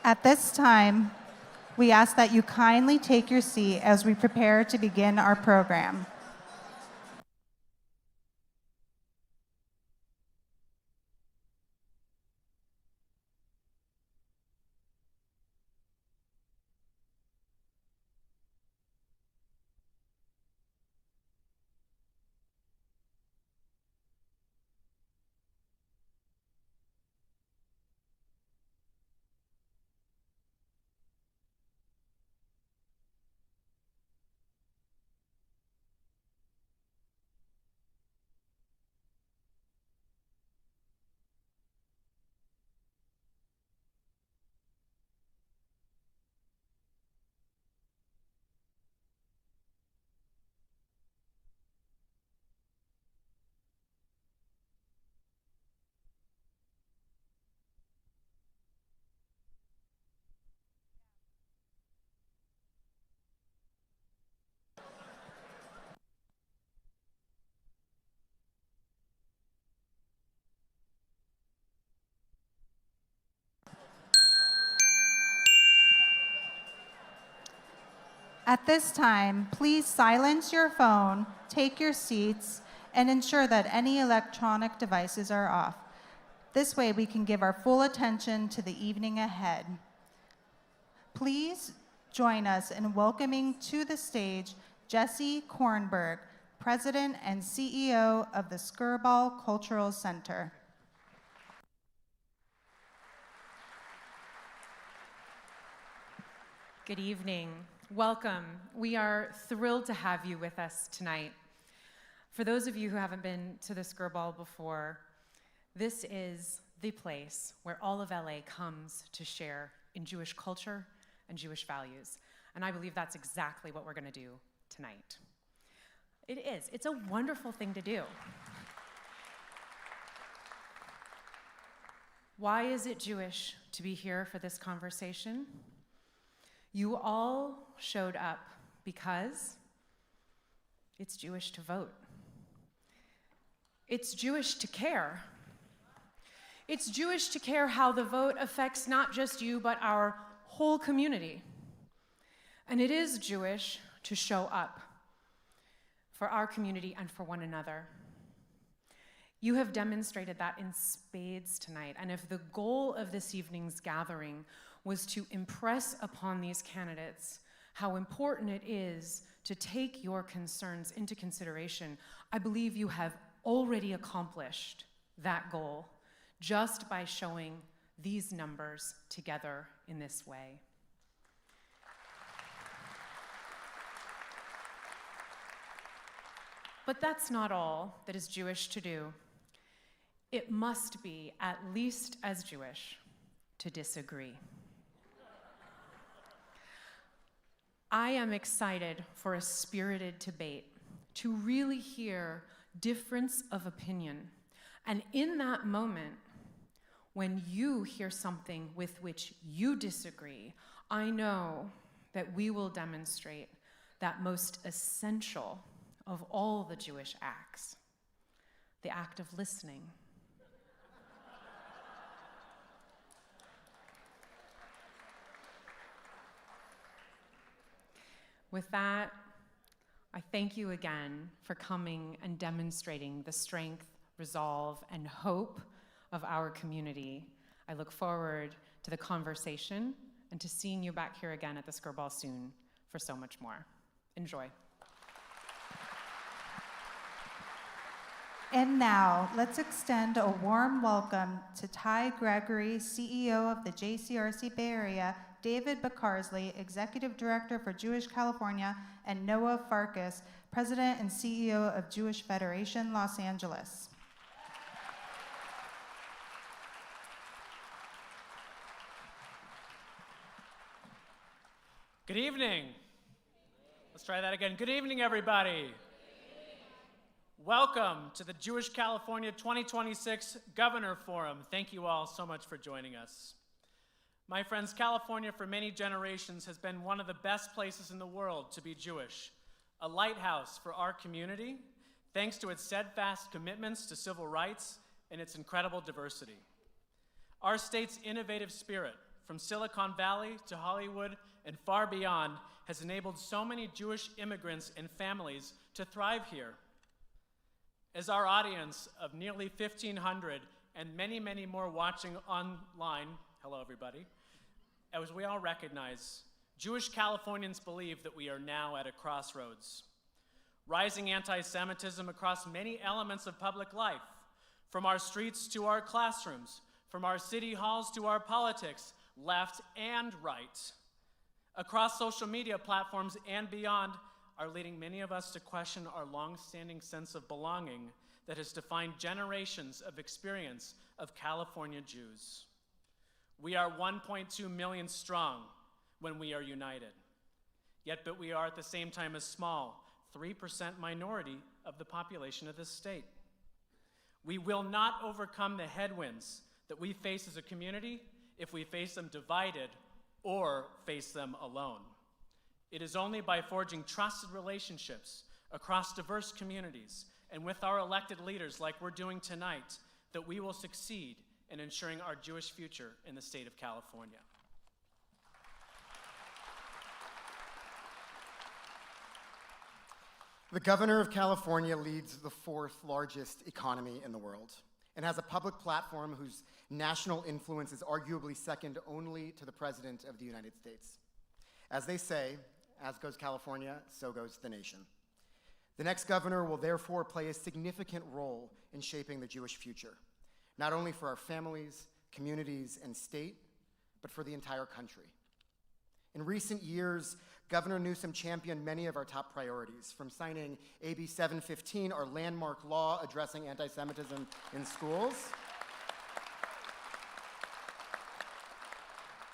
At this time, we ask that you kindly take your seat as we prepare to begin our program. At this time, please silence your phone, take your seats, and ensure that any electronic devices are off. This way we can give our full attention to the evening ahead. Please join us in welcoming to the stage Jesse Kornberg, President and CEO of the Skirball Cultural Center. Good evening. Welcome. We are thrilled to have you with us tonight. For those of you who haven't been to the Skirball before, this is the place where all of LA comes to share in Jewish culture and Jewish values. And I believe that's exactly what we're going to do tonight. It is. It's a wonderful thing to do. Why is it Jewish to be here for this conversation? You all showed up because it's Jewish to vote. It's Jewish to care. It's Jewish to care how the vote affects not just you, but our whole community. And it is Jewish to show up for our community and for one another. You have demonstrated that in spades tonight. And if the goal of this evening's gathering was to impress upon these candidates how important it is to take your concerns into consideration, I believe you have already accomplished that goal just by showing these numbers together in this way. But that's not all that is Jewish to do. It must be at least as Jewish to disagree. I am excited for a spirited debate, to really hear difference of opinion. And in that moment, when you hear something with which you disagree, I know that we will demonstrate that most essential of all the Jewish acts, the act of listening. With that, I thank you again for coming and demonstrating the strength, resolve, and hope of our community. I look forward to the conversation and to seeing you back here again at the Skirball soon for so much more. Enjoy. And now, let's extend a warm welcome to Ty Gregory, CEO of the JCRC Bay Area, David Bacarsley, Executive Director for Jewish California, and Noah Farkas, President and CEO of Jewish Federation, Los Angeles. Good evening. Let's try that again. Good evening, everybody. Welcome to the Jewish California 2026 Governor Forum. Thank you all so much for joining us. My friends, California for many generations has been one of the best places in the world to be Jewish, a lighthouse for our community, thanks to its steadfast commitments to civil rights and its incredible diversity. Our state's innovative spirit, from Silicon Valley to Hollywood and far beyond, has enabled so many Jewish immigrants and families to thrive here. As our audience of nearly 1,500 and many, many more watching online, hello everybody, as we all recognize, Jewish Californians believe that we are now at a crossroads. Rising anti-Semitism across many elements of public life, from our streets to our classrooms, from our city halls to our politics, left and right, across social media platforms and beyond, are leading many of us to question our long-standing sense of belonging that has defined generations of experience of California Jews. We are 1.2 million strong when we are united. But we are at the same time a small 3% minority of the population of this state. We will not overcome the headwinds that we face as a community if we face them divided or face them alone. It is only by forging trusted relationships across diverse communities and with our elected leaders like we're doing tonight that we will succeed in ensuring our Jewish future in the state of California. The governor of California leads the fourth largest economy in the world and has a public platform whose national influence is arguably second only to the President of the United States. As they say, as goes California, so goes the nation. The next governor will therefore play a significant role in shaping the Jewish future, not only for our families, communities, and state, but for the entire country. In recent years, Governor Newsom championed many of our top priorities, from signing AB 715, our landmark law addressing anti-Semitism in schools,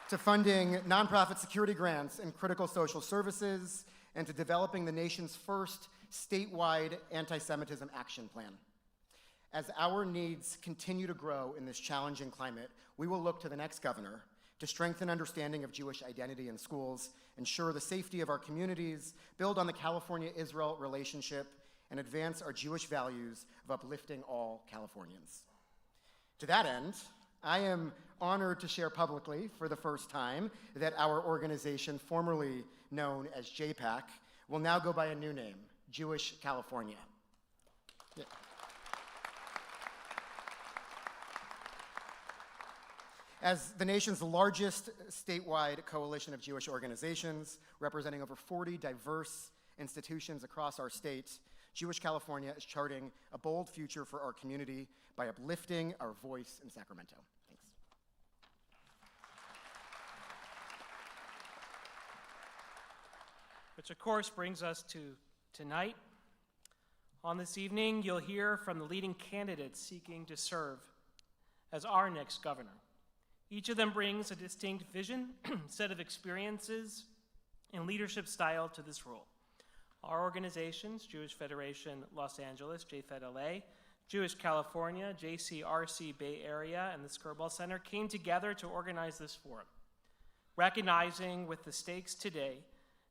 to funding nonprofit security grants and critical social services, and to developing the nation's first statewide anti-Semitism action plan. As our needs continue to grow in this challenging climate, we will look to the next governor to strengthen understanding of Jewish identity in schools, ensure the safety of our communities, build on the California-Israel relationship, and advance our Jewish values of uplifting all Californians. To that end, I am honored to share publicly for the first time that our organization, formerly known as JPAC, will now go by a new name, Jewish California. Yeah. As the nation's largest statewide coalition of Jewish organizations, representing over 40 diverse institutions across our state, Jewish California is charting a bold future for our community by uplifting our voice in Sacramento. Thanks. Which of course brings us to tonight. On this evening, you'll hear from the leading candidates seeking to serve as our next governor. Each of them brings a distinct vision, set of experiences, and leadership style to this role. Our organizations, Jewish Federation Los Angeles, JFED LA, Jewish California, JCRC Bay Area, and the Skirball Center came together to organize this forum, recognizing with the stakes today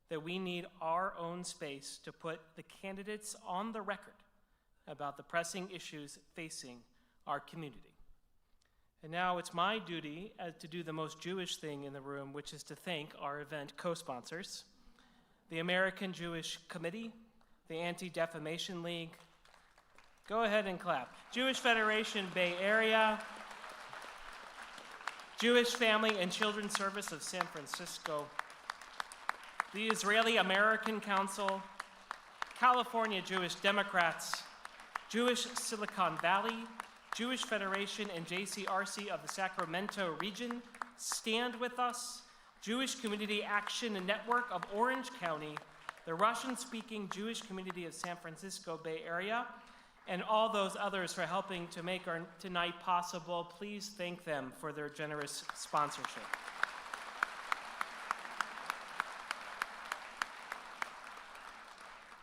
that we need our own space to put the candidates on the record about the pressing issues facing our community. And now it's my duty to do the most Jewish thing in the room, which is to thank our event co-sponsors, the American Jewish Committee, the Anti-Defamation League, go ahead and clap, Jewish Federation Bay Area, Jewish Family and Children's Service of San Francisco, the Israeli American Council, California Jewish Democrats, Jewish Silicon Valley, Jewish Federation and JCRC of the Sacramento region, Stand With Us, Jewish Community Action Network of Orange County, the Russian-speaking Jewish community of San Francisco Bay Area, and all those others for helping to make our tonight possible. Please thank them for their generous sponsorship.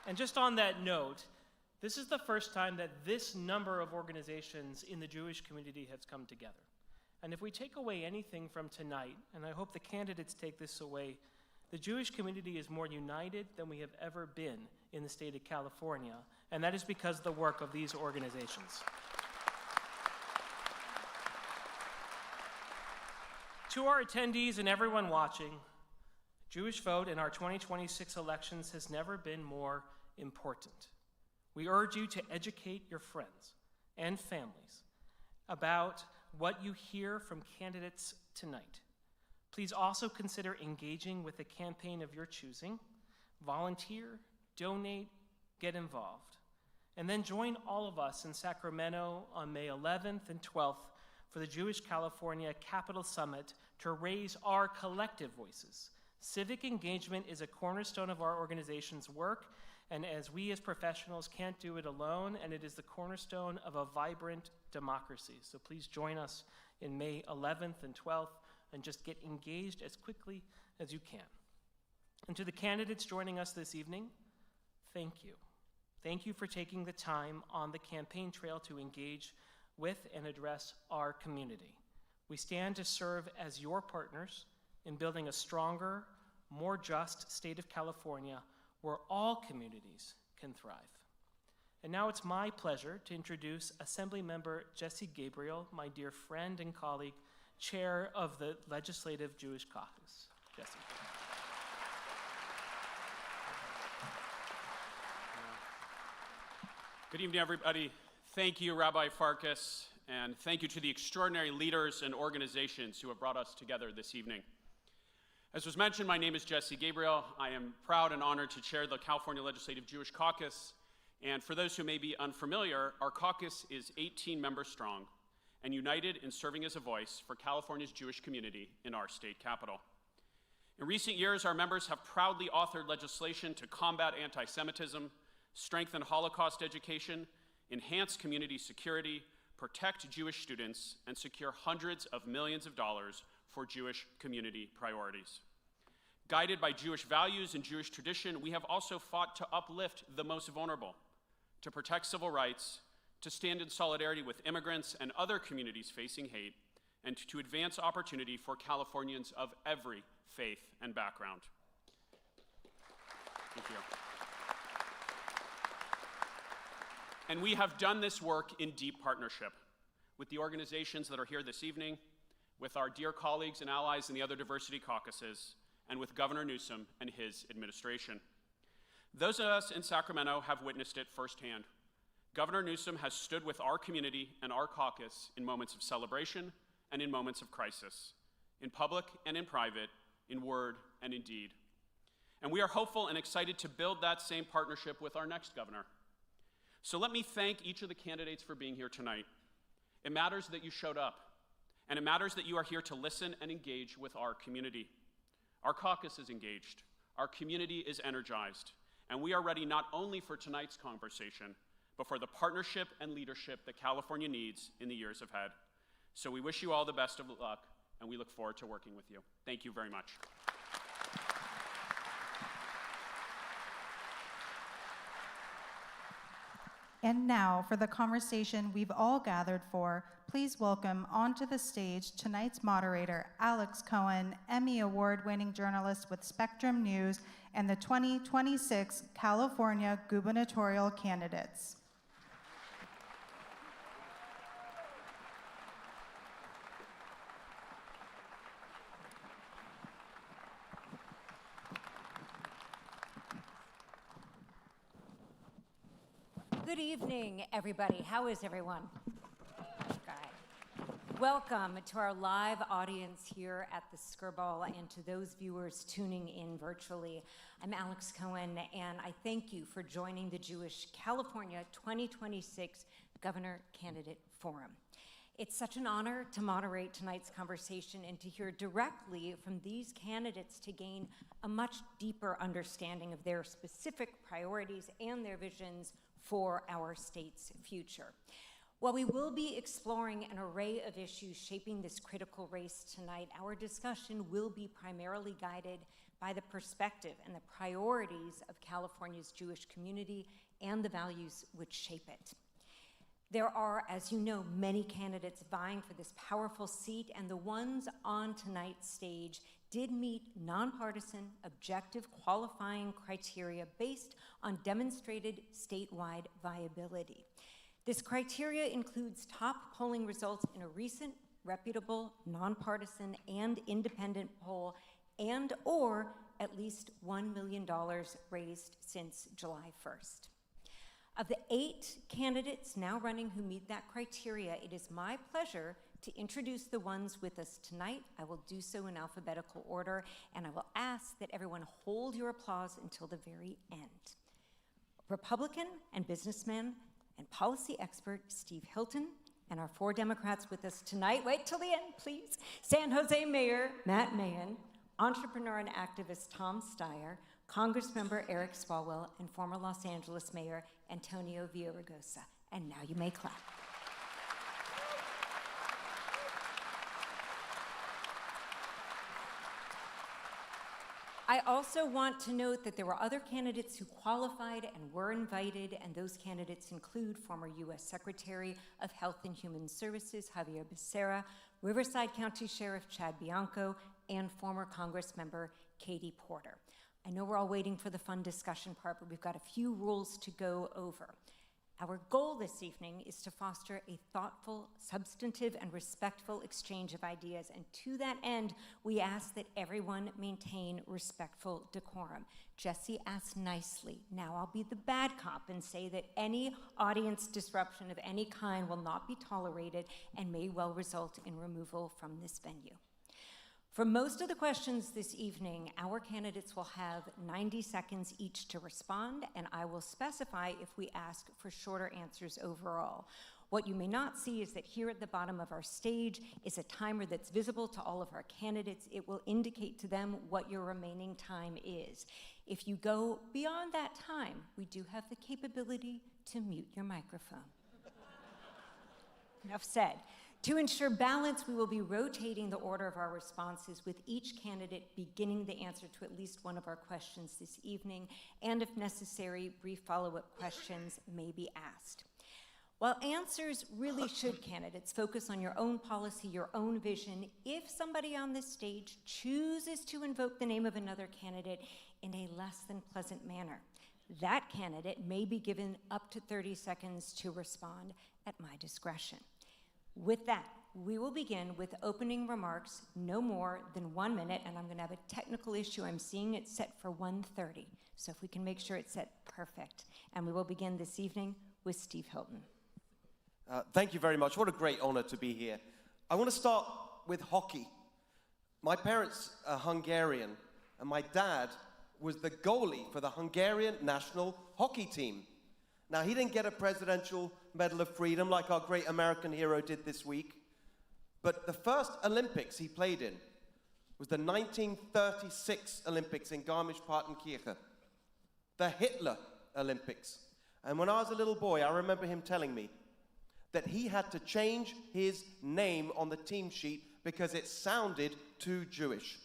And just on that note, this is the first time that this number of organizations in the Jewish community has come together. And if we take away anything from tonight, and I hope the candidates take this away, the Jewish community is more united than we have ever been in the state of California, and that is because of the work of these organizations. To our attendees and everyone watching, Jewish vote in our 2026 elections has never been more important. We urge you to educate your friends and families about what you hear from candidates tonight. Please also consider engaging with a campaign of your choosing. Volunteer, donate, get involved. And then join all of us in Sacramento on May 11th and 12th for the Jewish California Capital Summit to raise our collective voices. Civic engagement is a cornerstone of our organization's work, and as we as professionals can't do it alone, and it is the cornerstone of a vibrant democracy. So please join us in May 11th and 12th and just get engaged as quickly as you can. And to the candidates joining us this evening, thank you. Thank you for taking the time on the campaign trail to engage with and address our community. We stand to serve as your partners in building a stronger, more just state of California where all communities can thrive. And now it's my pleasure to introduce Assemblymember Jesse Gabriel, my dear friend and colleague, chair of the Legislative Jewish Caucus. Jesse. Good evening, everybody. Thank you, Rabbi Farkas, and thank you to the extraordinary leaders and organizations who have brought us together this evening. As was mentioned, my name is Jesse Gabriel. I am proud and honored to chair the California Legislative Jewish Caucus. And for those who may be unfamiliar, our caucus is 18 members strong and united in serving as a voice for California's Jewish community in our state capital. In recent years, our members have proudly authored legislation to combat anti-Semitism, strengthen Holocaust education, enhance community security, protect Jewish students, and secure hundreds of millions of dollars for Jewish community priorities. Guided by Jewish values and Jewish tradition, we have also fought to uplift the most vulnerable, to protect civil rights, to stand in solidarity with immigrants and other communities facing hate, and to advance opportunity for Californians of every faith and background. Thank you. And we have done this work in deep partnership with the organizations that are here this evening, with our dear colleagues and allies in the other diversity caucuses, and with Governor Newsom and his administration. Those of us in Sacramento have witnessed it firsthand. Governor Newsom has stood with our community and our caucus in moments of celebration and in moments of crisis, in public and in private, in word and in deed. And we are hopeful and excited to build that same partnership with our next governor. So let me thank each of the candidates for being here tonight. It matters that you showed up, and it matters that you are here to listen and engage with our community. Our caucus is engaged, our community is energized, and we are ready not only for tonight's conversation, but for the partnership and leadership that California needs in the years ahead. So we wish you all the best of luck, and we look forward to working with you. Thank you very much. And now, for the conversation we've all gathered for, please welcome onto the stage tonight's moderator, Alex Cohen, Emmy Award-winning journalist with Spectrum News and the 2026 California gubernatorial candidates. Good evening, everybody. How is everyone? Good. Welcome to our live audience here at the Skirball and to those viewers tuning in virtually. I'm Alex Cohen, and I thank you for joining the Jewish California 2026 Governor Candidate Forum. It's such an honor to moderate tonight's conversation and to hear directly from these candidates to gain a much deeper understanding of their specific priorities and their visions for our state's future. While we will be exploring an array of issues shaping this critical race tonight, our discussion will be primarily guided by the perspective and the priorities of California's Jewish community and the values which shape it. There are, as you know, many candidates vying for this powerful seat, and the ones on tonight's stage did meet nonpartisan, objective qualifying criteria based on demonstrated statewide viability. This criteria includes top polling results in a recent reputable, nonpartisan, and independent poll, and/or at least $1 million raised since July 1st. Of the 8 candidates now running who meet that criteria, it is my pleasure to introduce the ones with us tonight. I will do so in alphabetical order, and I will ask that everyone hold your applause until the very end. Republican and businessman and policy expert Steve Hilton, and our 4 Democrats with us tonight. Wait till the end, please. San Jose Mayor Matt Mahan, entrepreneur and activist Tom Steyer, Congressmember Eric Swalwell, and former Los Angeles Mayor Antonio Villaraigosa. And now you may clap. I also want to note that there were other candidates who qualified and were invited, and those candidates include former U.S. Secretary of Health and Human Services Javier Becerra, Riverside County Sheriff Chad Bianco, and former Congressmember Katie Porter. I know we're all waiting for the fun discussion part, but we've got a few rules to go over. Our goal this evening is to foster a thoughtful, substantive, and respectful exchange of ideas, and to that end, we ask that everyone maintain respectful decorum. Jesse asked nicely. Now I'll be the bad cop and say that any audience disruption of any kind will not be tolerated and may well result in removal from this venue. For most of the questions this evening, our candidates will have 90 seconds each to respond, and I will specify if we ask for shorter answers overall. What you may not see is that here at the bottom of our stage is a timer that's visible to all of our candidates. It will indicate to them what your remaining time is. If you go beyond that time, we do have the capability to mute your microphone. Enough said. To ensure balance, we will be rotating the order of our responses, with each candidate beginning the answer to at least one of our questions this evening, and if necessary, brief follow-up questions may be asked. While answers really should, candidates, focus on your own policy, your own vision, if somebody on this stage chooses to invoke the name of another candidate in a less than pleasant manner, that candidate may be given up to 30 seconds to respond at my discretion. With that, we will begin with opening remarks, no more than 1 minute, and I'm going to have a technical issue. I'm seeing it set for 1:30, so if we can make sure it's set perfect. And we will begin this evening with Steve Hilton. Thank you very much. What a great honor to be here. I want to start with hockey. My parents are Hungarian, and my dad was the goalie for the Hungarian national hockey team. Now, he didn't get a Presidential Medal of Freedom like our great American hero did this week, but the first Olympics he played in was the 1936 Olympics in Garmisch-Partenkirchen, the Hitler Olympics. And when I was a little boy, I remember him telling me that he had to change his name on the team sheet because it sounded too Jewish.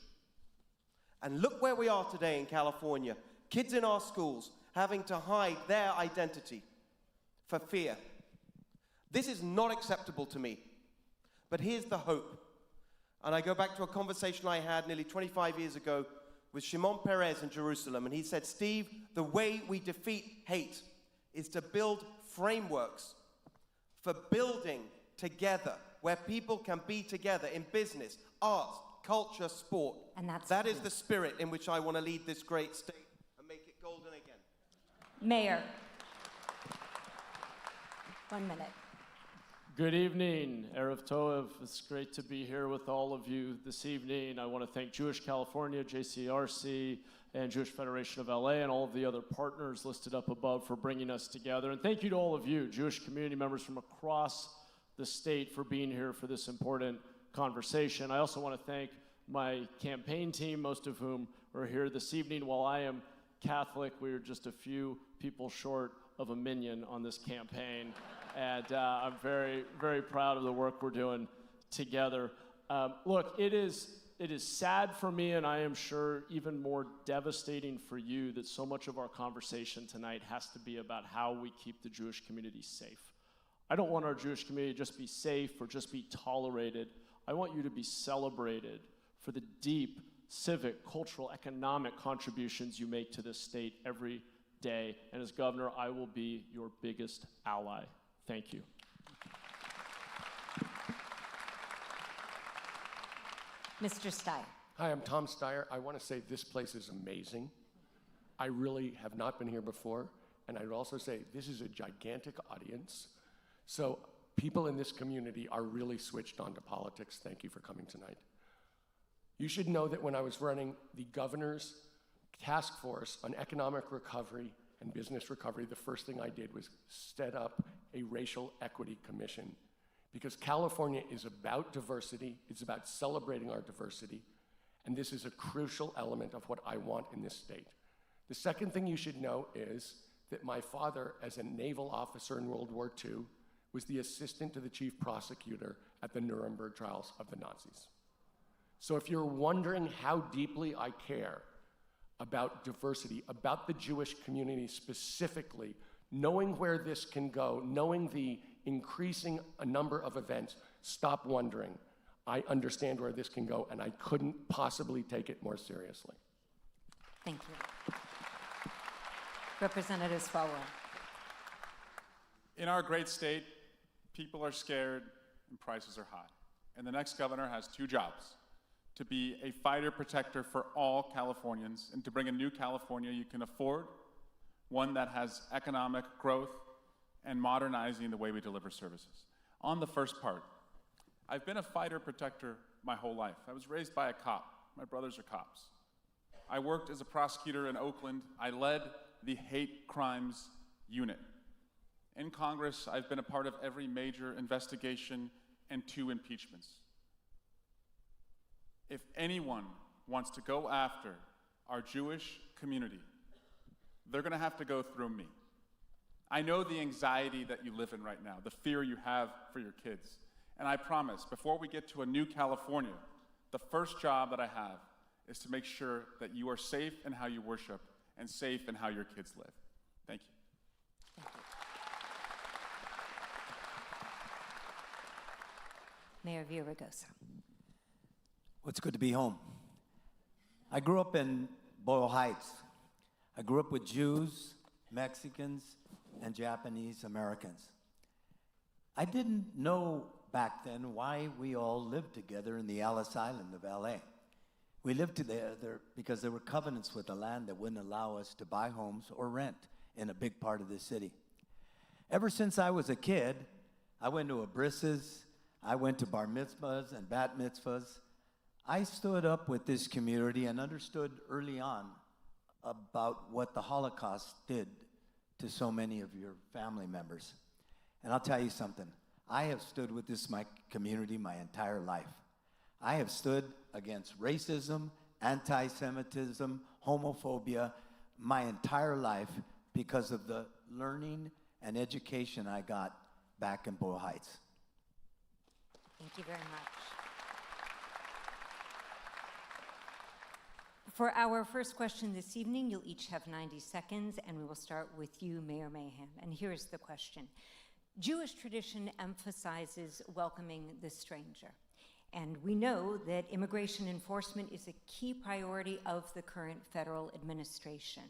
And look where we are today in California. Kids in our schools having to hide their identity for fear. This is not acceptable to me. But here's the hope. And I go back to a conversation I had nearly 25 years ago with Shimon Peres in Jerusalem. And he said, Steve, the way we defeat hate is to build frameworks for building together, where people can be together in business, arts, culture, sport. And that is the spirit in which I want to lead this great state and make it golden again. Mayor. 1 minute. Good evening, Erev Tov. It's great to be here with all of you this evening. I want to thank Jewish California, JCRC, and Jewish Federation of LA, and all of the other partners listed up above for bringing us together. And thank you to all of you, Jewish community members from across the state, for being here for this important conversation. I also want to thank my campaign team, most of whom are here this evening. While I am Catholic, we are just a few people short of a minion on this campaign. And I'm very, very proud of the work we're doing together. Look, it is sad for me, and I am sure even more devastating for you, that so much of our conversation tonight has to be about how we keep the Jewish community safe. I don't want our Jewish community to just be safe or just be tolerated. I want you to be celebrated for the deep civic, cultural, economic contributions you make to this state every day. And as governor, I will be your biggest ally. Thank you. Mr. Steyer. Hi, I'm Tom Steyer. I want to say this place is amazing. I really have not been here before, and I'd also say this is a gigantic audience. So people in this community are really switched on to politics. Thank you for coming tonight. You should know that when I was running the governor's task force on economic recovery and business recovery, the first thing I did was set up a racial equity commission, because California is about diversity, it's about celebrating our diversity, and this is a crucial element of what I want in this state. The second thing you should know is that my father, as a naval officer in World War II, was the assistant to the chief prosecutor at the Nuremberg trials of the Nazis. So if you're wondering how deeply I care about diversity, about the Jewish community specifically, knowing where this can go, knowing the increasing number of events, stop wondering. I understand where this can go, and I couldn't possibly take it more seriously. Thank you. Representative Swalwell. In our great state, people are scared and prices are high. And the next governor has two jobs: to be a fighter protector for all Californians and to bring a new California you can afford, one that has economic growth and modernizing the way we deliver services. On the first part, I've been a fighter protector my whole life. I was raised by a cop. My brothers are cops. I worked as a prosecutor in Oakland. I led the hate crimes unit. In Congress, I've been a part of every major investigation and 2 impeachments. If anyone wants to go after our Jewish community, they're going to have to go through me. I know the anxiety that you live in right now, the fear you have for your kids. And I promise, before we get to a new California, the first job that I have is to make sure that you are safe in how you worship and safe in how your kids live. Thank you. Mayor Villaraigosa. Well, it's good to be home. I grew up in Boyle Heights. I grew up with Jews, Mexicans, and Japanese Americans. I didn't know back then why we all lived together in the Ellis Island of LA. We lived together because there were covenants with the land that wouldn't allow us to buy homes or rent in a big part of the city. Ever since I was a kid, I went to a brisses, I went to bar mitzvahs and bat mitzvahs. I stood up with this community and understood early on about what the Holocaust did to so many of your family members. And I'll tell you something, I have stood with this community my entire life. I have stood against racism, anti-Semitism, homophobia my entire life because of the learning and education I got back in Boyle Heights. Thank you very much. For our first question this evening, you'll each have 90 seconds, and we will start with you, Mayor Mahan. And here's the question. Jewish tradition emphasizes welcoming the stranger. And we know that immigration enforcement is a key priority of the current federal administration.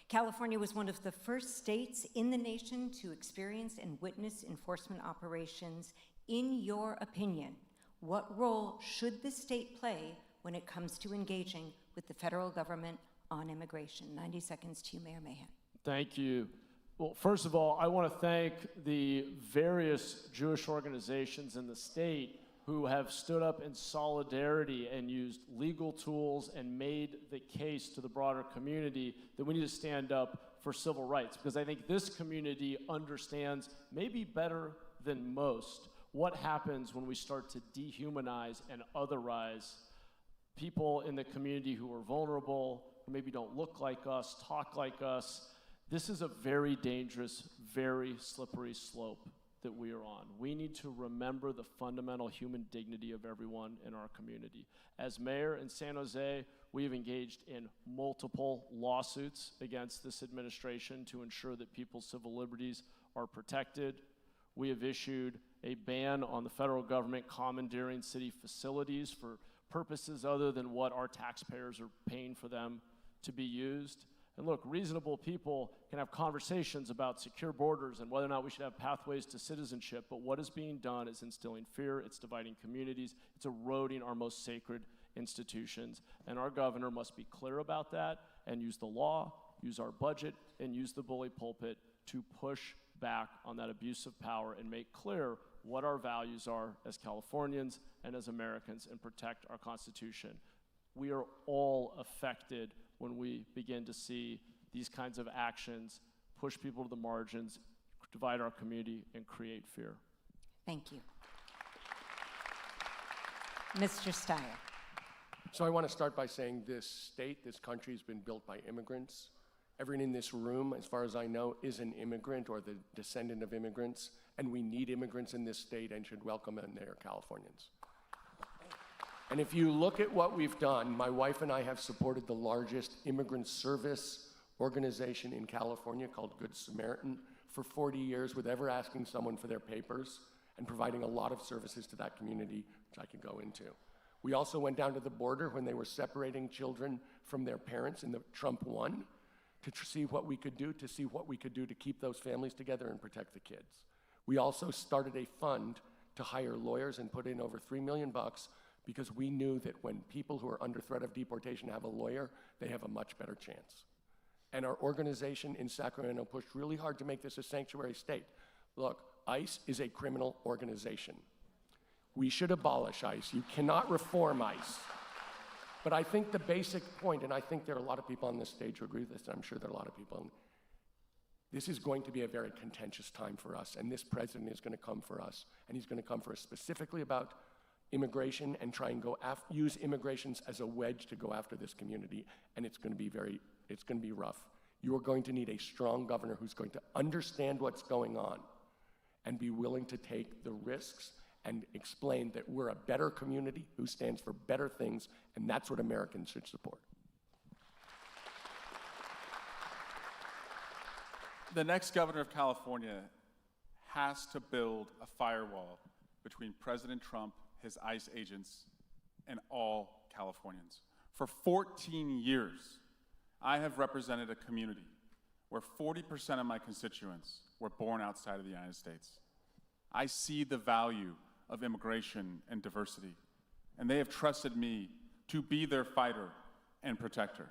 California was one of the first states in the nation to experience and witness enforcement operations. In your opinion, what role should the state play when it comes to engaging with the federal government on immigration? 90 seconds to you, Mayor Mahan. Thank you. Well, first of all, I want to thank the various Jewish organizations in the state who have stood up in solidarity and used legal tools and made the case to the broader community that we need to stand up for civil rights, because I think this community understands maybe better than most what happens when we start to dehumanize and otherize people in the community who are vulnerable, who maybe don't look like us, talk like us. This is a very dangerous, very slippery slope that we are on. We need to remember the fundamental human dignity of everyone in our community. As mayor in San Jose, we have engaged in multiple lawsuits against this administration to ensure that people's civil liberties are protected. We have issued a ban on the federal government commandeering city facilities for purposes other than what our taxpayers are paying for them to be used. And look, reasonable people can have conversations about secure borders and whether or not we should have pathways to citizenship, but what is being done is instilling fear, it's dividing communities, it's eroding our most sacred institutions. And our governor must be clear about that and use the law, use our budget, and use the bully pulpit to push back on that abuse of power and make clear what our values are as Californians and as Americans and protect our Constitution. We are all affected when we begin to see these kinds of actions push people to the margins, divide our community, and create fear. Thank you. Mr. Steyer. So I want to start by saying this state, this country has been built by immigrants. Everyone in this room, as far as I know, is an immigrant or the descendant of immigrants, and we need immigrants in this state and should welcome them. They are Californians. And if you look at what we've done, my wife and I have supported the largest immigrant service organization in California called Good Samaritan for 40 years with ever asking someone for their papers and providing a lot of services to that community, which I could go into. We also went down to the border when they were separating children from their parents in the Trump 1 to see what we could do, to keep those families together and protect the kids. We also started a fund to hire lawyers and put in over $3 million because we knew that when people who are under threat of deportation have a lawyer, they have a much better chance. And our organization in Sacramento pushed really hard to make this a sanctuary state. Look, ICE is a criminal organization. We should abolish ICE. You cannot reform ICE. But I think the basic point, and I think there are a lot of people on this stage who agree with this, and I'm sure there are a lot of people, this is going to be a very contentious time for us, and this president is going to come for us, and he's going to come for us specifically about immigration and try and use immigrations as a wedge to go after this community, and it's going to be rough. You are going to need a strong governor who's going to understand what's going on and be willing to take the risks and explain that we're a better community who stands for better things, and that's what Americans should support. The next governor of California has to build a firewall between President Trump, his ICE agents, and all Californians. For 14 years, I have represented a community where 40% of my constituents were born outside of the United States. I see the value of immigration and diversity, and they have trusted me to be their fighter and protector.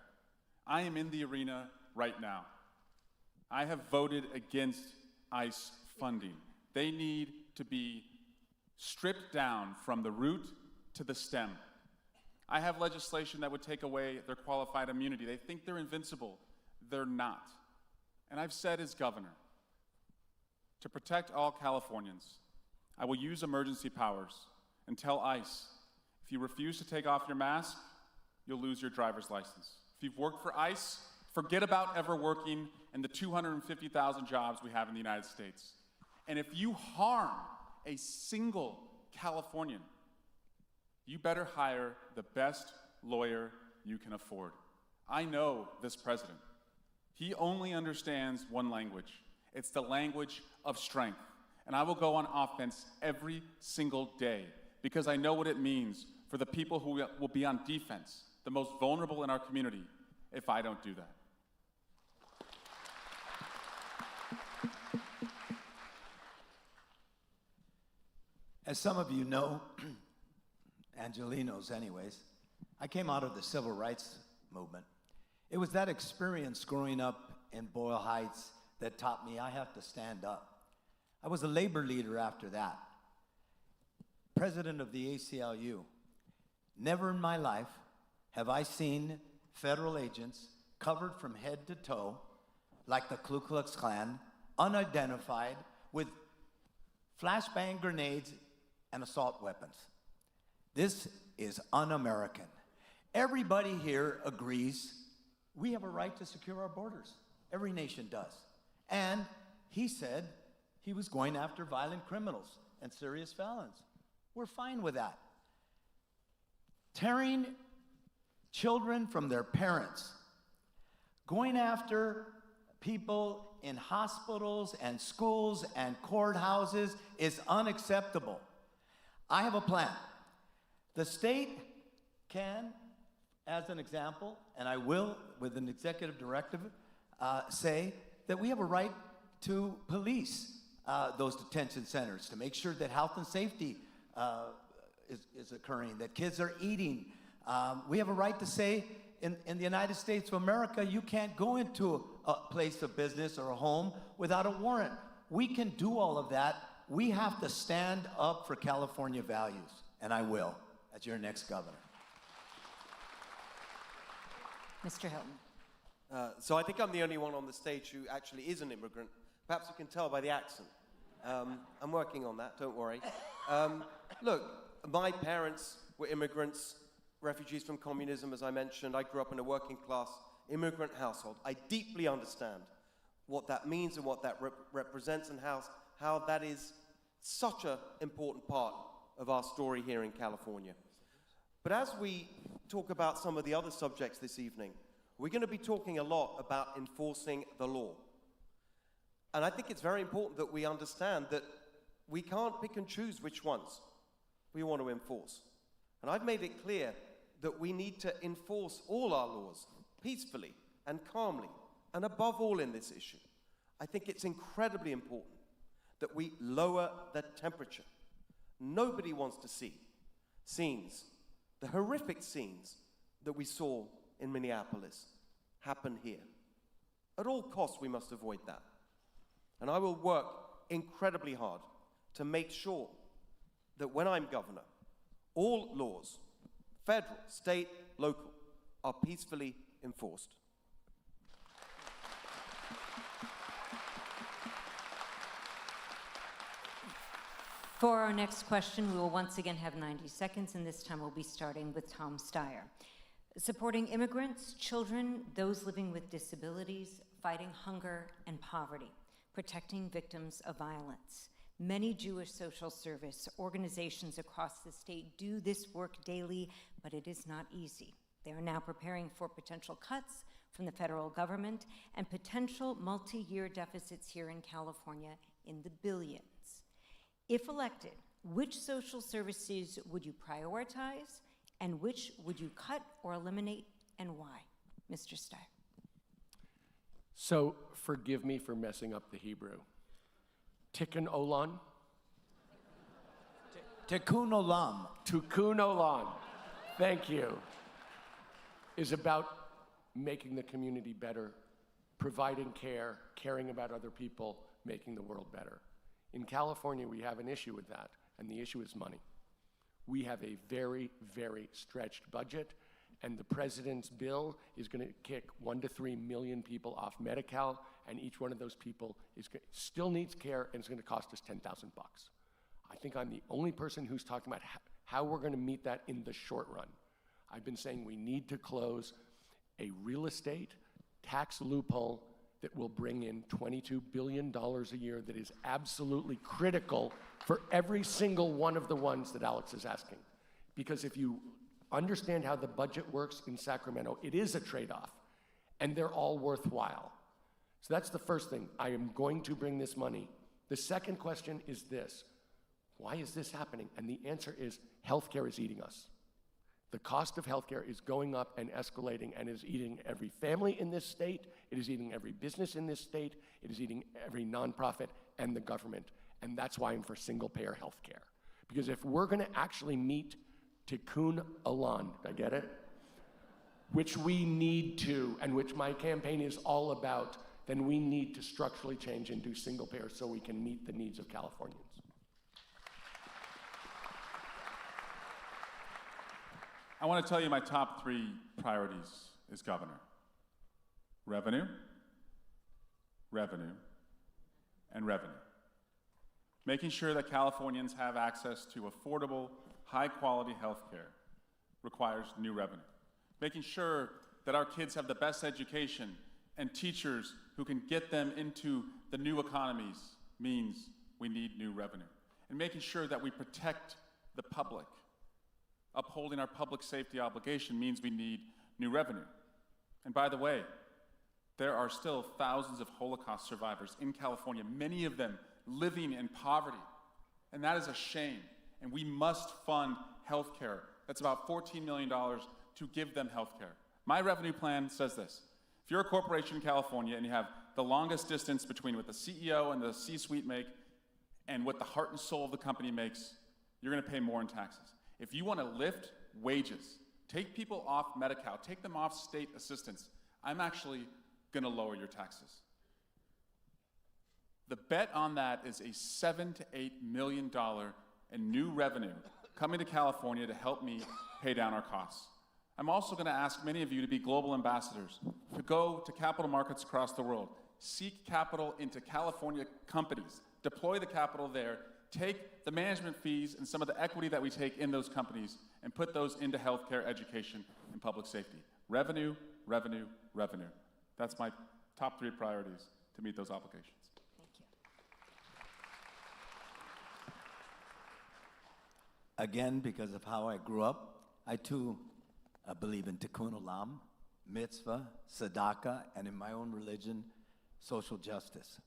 I am in the arena right now. I have voted against ICE funding. They need to be stripped down from the root to the stem. I have legislation that would take away their qualified immunity. They think they're invincible. They're not. And I've said as governor, to protect all Californians, I will use emergency powers and tell ICE, if you refuse to take off your mask, you'll lose your driver's license. If you've worked for ICE, forget about ever working in the 250,000 jobs we have in the United States. And if you harm a single Californian, you better hire the best lawyer you can afford. I know this president. He only understands one language. It's the language of strength. And I will go on offense every single day because I know what it means for the people who will be on defense, the most vulnerable in our community, if I don't do that. As some of you know, Angelinos anyways, I came out of the civil rights movement. It was that experience growing up in Boyle Heights that taught me I have to stand up. I was a labor leader after that, president of the ACLU. Never in my life have I seen federal agents covered from head to toe, like the Ku Klux Klan, unidentified, with flashbang grenades and assault weapons. This is un-American. Everybody here agrees we have a right to secure our borders. Every nation does. And he said he was going after violent criminals and serious felons. We're fine with that. Tearing children from their parents, going after people in hospitals and schools and courthouses is unacceptable. I have a plan. The state can, as an example, and I will, with an executive directive, say that we have a right to police those detention centers to make sure that health and safety is occurring, that kids are eating We have a right to say in the United States of America, you can't go into a place of business or a home without a warrant. We can do all of that. We have to stand up for California values, and I will, as your next governor. Mr. Hilton. So I think I'm the only one on the stage who actually is an immigrant. Perhaps you can tell by the accent. I'm working on that, don't worry. Look, my parents were immigrants, refugees from communism, as I mentioned. I grew up in a working class immigrant household. I deeply understand what that means and what that represents and how that is such an important part of our story here in California. But as we talk about some of the other subjects this evening, we're going to be talking a lot about enforcing the law. And I think it's very important that we understand that we can't pick and choose which ones we want to enforce. And I've made it clear that we need to enforce all our laws peacefully and calmly, and above all in this issue. I think it's incredibly important that we lower the temperature. Nobody wants to see scenes, the horrific scenes that we saw in Minneapolis, happen here. At all costs, we must avoid that. And I will work incredibly hard to make sure that when I'm governor, all laws, federal, state, local, are peacefully enforced. For our next question, we will once again have 90 seconds, and this time we'll be starting with Tom Steyer. Supporting immigrants, children, those living with disabilities, fighting hunger and poverty, protecting victims of violence. Many Jewish social service organizations across the state do this work daily, but it is not easy. They are now preparing for potential cuts from the federal government and potential multi-year deficits here in California in the billions. If elected, which social services would you prioritize, and which would you cut or eliminate, and why? Mr. Steyer. So forgive me for messing up the Hebrew. Tikkun Olam? Tikkun Olam. Tikkun Olam. Thank you. Is about making the community better, providing care, caring about other people, making the world better. In California, we have an issue with that, and the issue is money. We have a very, very stretched budget, and the president's bill is going to kick 1 to 3 million people off Medi-Cal, and each one of those people still needs care, and it's going to cost us $10,000. I think I'm the only person who's talking about how we're going to meet that in the short run. I've been saying we need to close a real estate tax loophole that will bring in $22 billion a year that is absolutely critical for every single one of the ones that Alex is asking. Because if you understand how the budget works in Sacramento, it is a trade-off, and they're all worthwhile. So that's the first thing. I am going to bring this money. The second question is this: why is this happening? And the answer is healthcare is eating us. The cost of healthcare is going up and escalating and is eating every family in this state. It is eating every business in this state. It is eating every nonprofit and the government. And that's why I'm for single-payer healthcare. Because if we're going to actually meet Tikkun Olam, I get it? Which we need to, and which my campaign is all about, then we need to structurally change and do single-payer so we can meet the needs of Californians. I want to tell you my top 3 priorities as governor: revenue, revenue, and revenue. Making sure that Californians have access to affordable, high-quality health care requires new revenue. Making sure that our kids have the best education and teachers who can get them into the new economies means we need new revenue. And making sure that we protect the public. Upholding our public safety obligation means we need new revenue. And by the way, there are still thousands of Holocaust survivors in California, many of them living in poverty. And that is a shame. And we must fund health care. That's about $14 million to give them health care. My revenue plan says this: if you're a corporation in California and you have the longest distance between what the CEO and the C-suite make and what the heart and soul of the company makes, you're going to pay more in taxes. If you want to lift wages take people off Medi-Cal, take them off state assistance, I'm actually going to lower your taxes. The bet on that is a $7 to $8 million in new revenue coming to California to help me pay down our costs. I'm also going to ask many of you to be global ambassadors, to go to capital markets across the world, seek capital into California companies, deploy the capital there, take the management fees and some of the equity that we take in those companies and put those into healthcare, education, and public safety. Revenue, revenue, revenue. That's my top 3 priorities to meet those obligations. Thank you. Again, because of how I grew up, I too believe in tikkun olam, mitzvah, tzedakah, and in my own religion, social justice.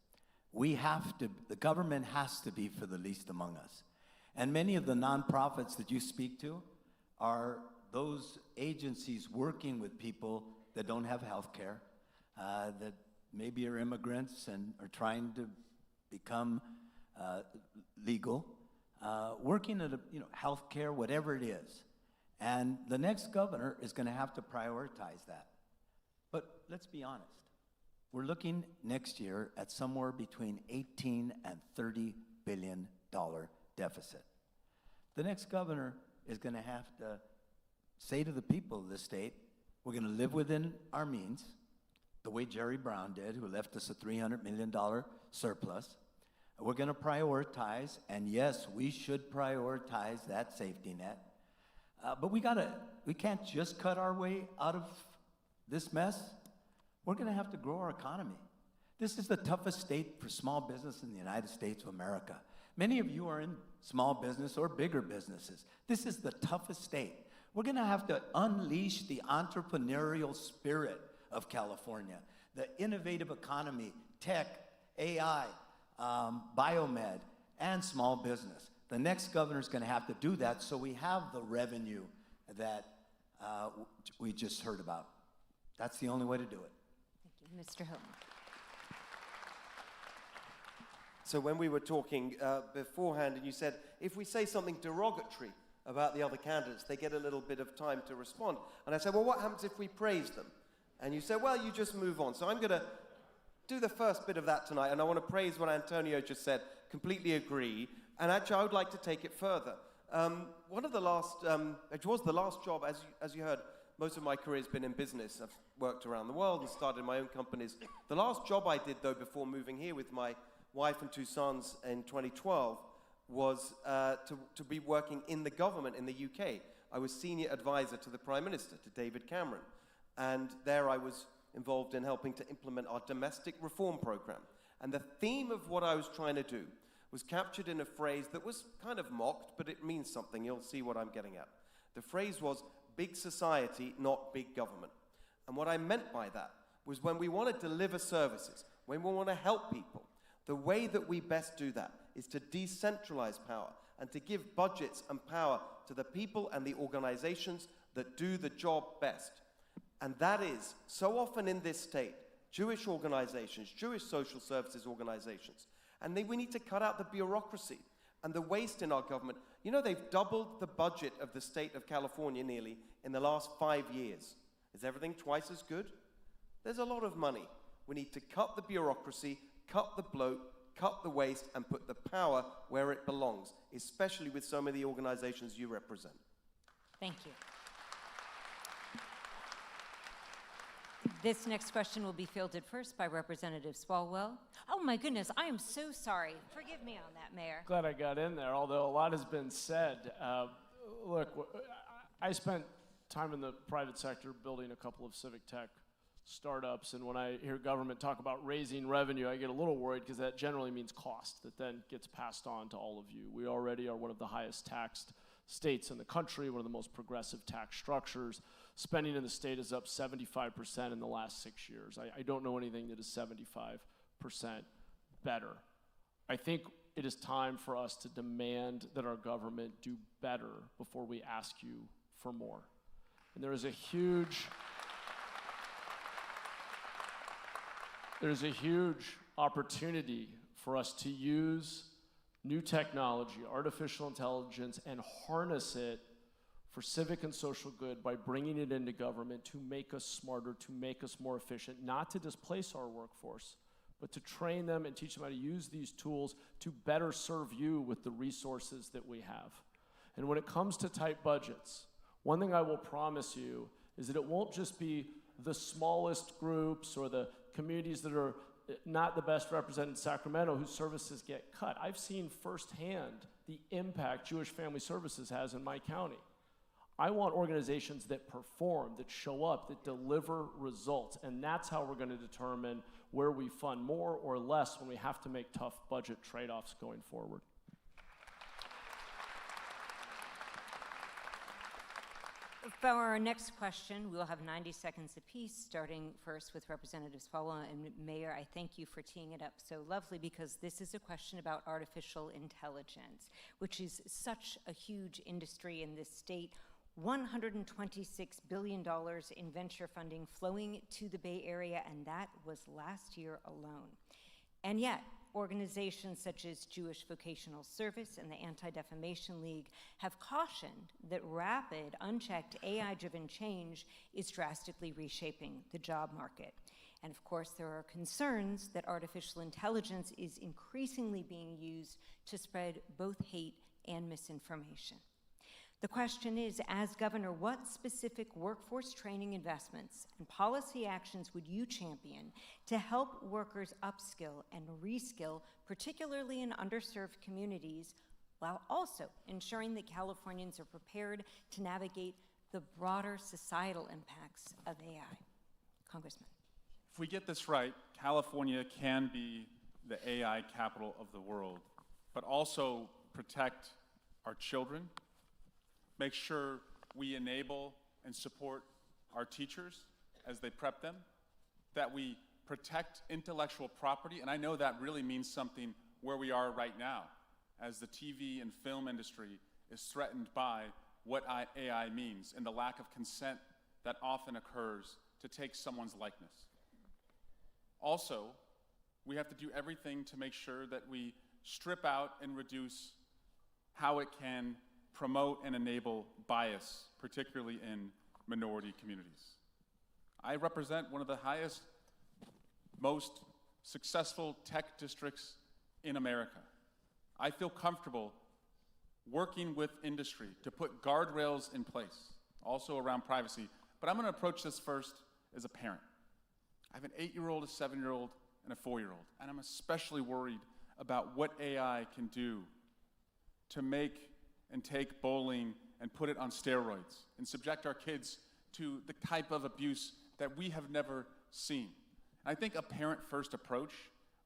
The government has to be for the least among us. And many of the nonprofits that you speak to are those agencies working with people that don't have health care, that maybe are immigrants and are trying to become legal, working at health care, whatever it is. And the next governor is going to have to prioritize that. But let's be honest. We're looking next year at somewhere between $18 and $30 billion deficit. The next governor is going to have to say to the people of this state, we're going to live within our means, the way Jerry Brown did, who left us a $300 million surplus. We're going to prioritize, and yes, we should prioritize that safety net. But we can't just cut our way out of this mess. We're going to have to grow our economy. This is the toughest state for small business in the United States of America. Many of you are in small business or bigger businesses. This is the toughest state. We're going to have to unleash the entrepreneurial spirit of California, the innovative economy, tech, AI, biomed, and small business. The next governor is going to have to do that so we have the revenue that we just heard about. That's the only way to do it. Thank you. Mr. Hilton. So when we were talking beforehand, and you said, if we say something derogatory about the other candidates, they get a little bit of time to respond. And I said, well, what happens if we praise them? And you said, well, you just move on. So I'm going to do the first bit of that tonight, and I want to praise what Antonio just said, completely agree. And actually, I would like to take it further. One of the last, it was the last job, as you heard, most of my career has been in business. I've worked around the world and started my own companies. The last job I did, though, before moving here with my wife and 2 sons in 2012 was to be working in the government in the UK. I was senior advisor to the Prime Minister, to David Cameron. And there I was involved in helping to implement our domestic reform program. And the theme of what I was trying to do was captured in a phrase that was kind of mocked, but it means something. You'll see what I'm getting at. The phrase was, big society, not big government. And what I meant by that was when we want to deliver services, when we want to help people, the way that we best do that is to decentralize power and to give budgets and power to the people and the organizations that do the job best. And that is, so often in this state, Jewish organizations, Jewish social services organizations. And we need to cut out the bureaucracy and the waste in our government. You know, they've doubled the budget of the state of California nearly in the last 5 years. Is everything twice as good? There's a lot of money. We need to cut the bureaucracy, cut the bloat, cut the waste, and put the power where it belongs, especially with so many organizations you represent. Thank you. This next question will be fielded first by Representative Swalwell. Oh my goodness, I am so sorry. Forgive me on that, Mayor. Glad I got in there, although a lot has been said. Look, I spent time in the private sector building a couple of civic tech startups, and when I hear government talk about raising revenue, I get a little worried because that generally means cost that then gets passed on to all of you. We already are one of the highest taxed states in the country, one of the most progressive tax structures. Spending in the state is up 75% in the last 6 years. I don't know anything that is 75% better. I think it is time for us to demand that our government do better before we ask you for more. And there's a huge opportunity for us to use new technology, artificial intelligence, and harness it for civic and social good by bringing it into government to make us smarter, to make us more efficient, not to displace our workforce, but to train them and teach them how to use these tools to better serve you with the resources that we have. And when it comes to tight budgets, one thing I will promise you is that it won't just be the smallest groups or the communities that are not the best represented in Sacramento whose services get cut. I've seen firsthand the impact Jewish Family Services has in my county. I want organizations that perform, that show up, that deliver results, and that's how we're going to determine where we fund more or less when we have to make tough budget trade-offs going forward. For our next question, we'll have 90 seconds apiece, starting first with Representatives Fawla and Mayor. I thank you for teeing it up so lovely, because this is a question about artificial intelligence, which is such a huge industry in this state. $126 billion in venture funding flowing to the Bay Area, and that was last year alone. And yet, organizations such as Jewish Vocational Service and the Anti-Defamation League have cautioned that rapid, unchecked AI-driven change is drastically reshaping the job market. And of course, there are concerns that artificial intelligence is increasingly being used to spread both hate and misinformation. The question is, as governor, what specific workforce training investments and policy actions would you champion to help workers upskill and reskill, particularly in underserved communities, while also ensuring that Californians are prepared to navigate the broader societal impacts of AI? Congressman. If we get this right, California can be the AI capital of the world, but also protect our children, make sure we enable and support our teachers as they prep them, that we protect intellectual property, and I know that really means something where we are right now, as the TV and film industry is threatened by what AI means and the lack of consent that often occurs to take someone's likeness. Also, we have to do everything to make sure that we strip out and reduce how it can promote and enable bias, particularly in minority communities. I represent one of the highest, most successful tech districts in America. I feel comfortable working with industry to put guardrails in place, also around privacy, but I'm going to approach this first as a parent. I have an 8-year-old, a 7-year-old, and a 4-year-old, and I'm especially worried about what AI can do to make and take bullying and put it on steroids and subject our kids to the type of abuse that we have never seen. I think a parent-first approach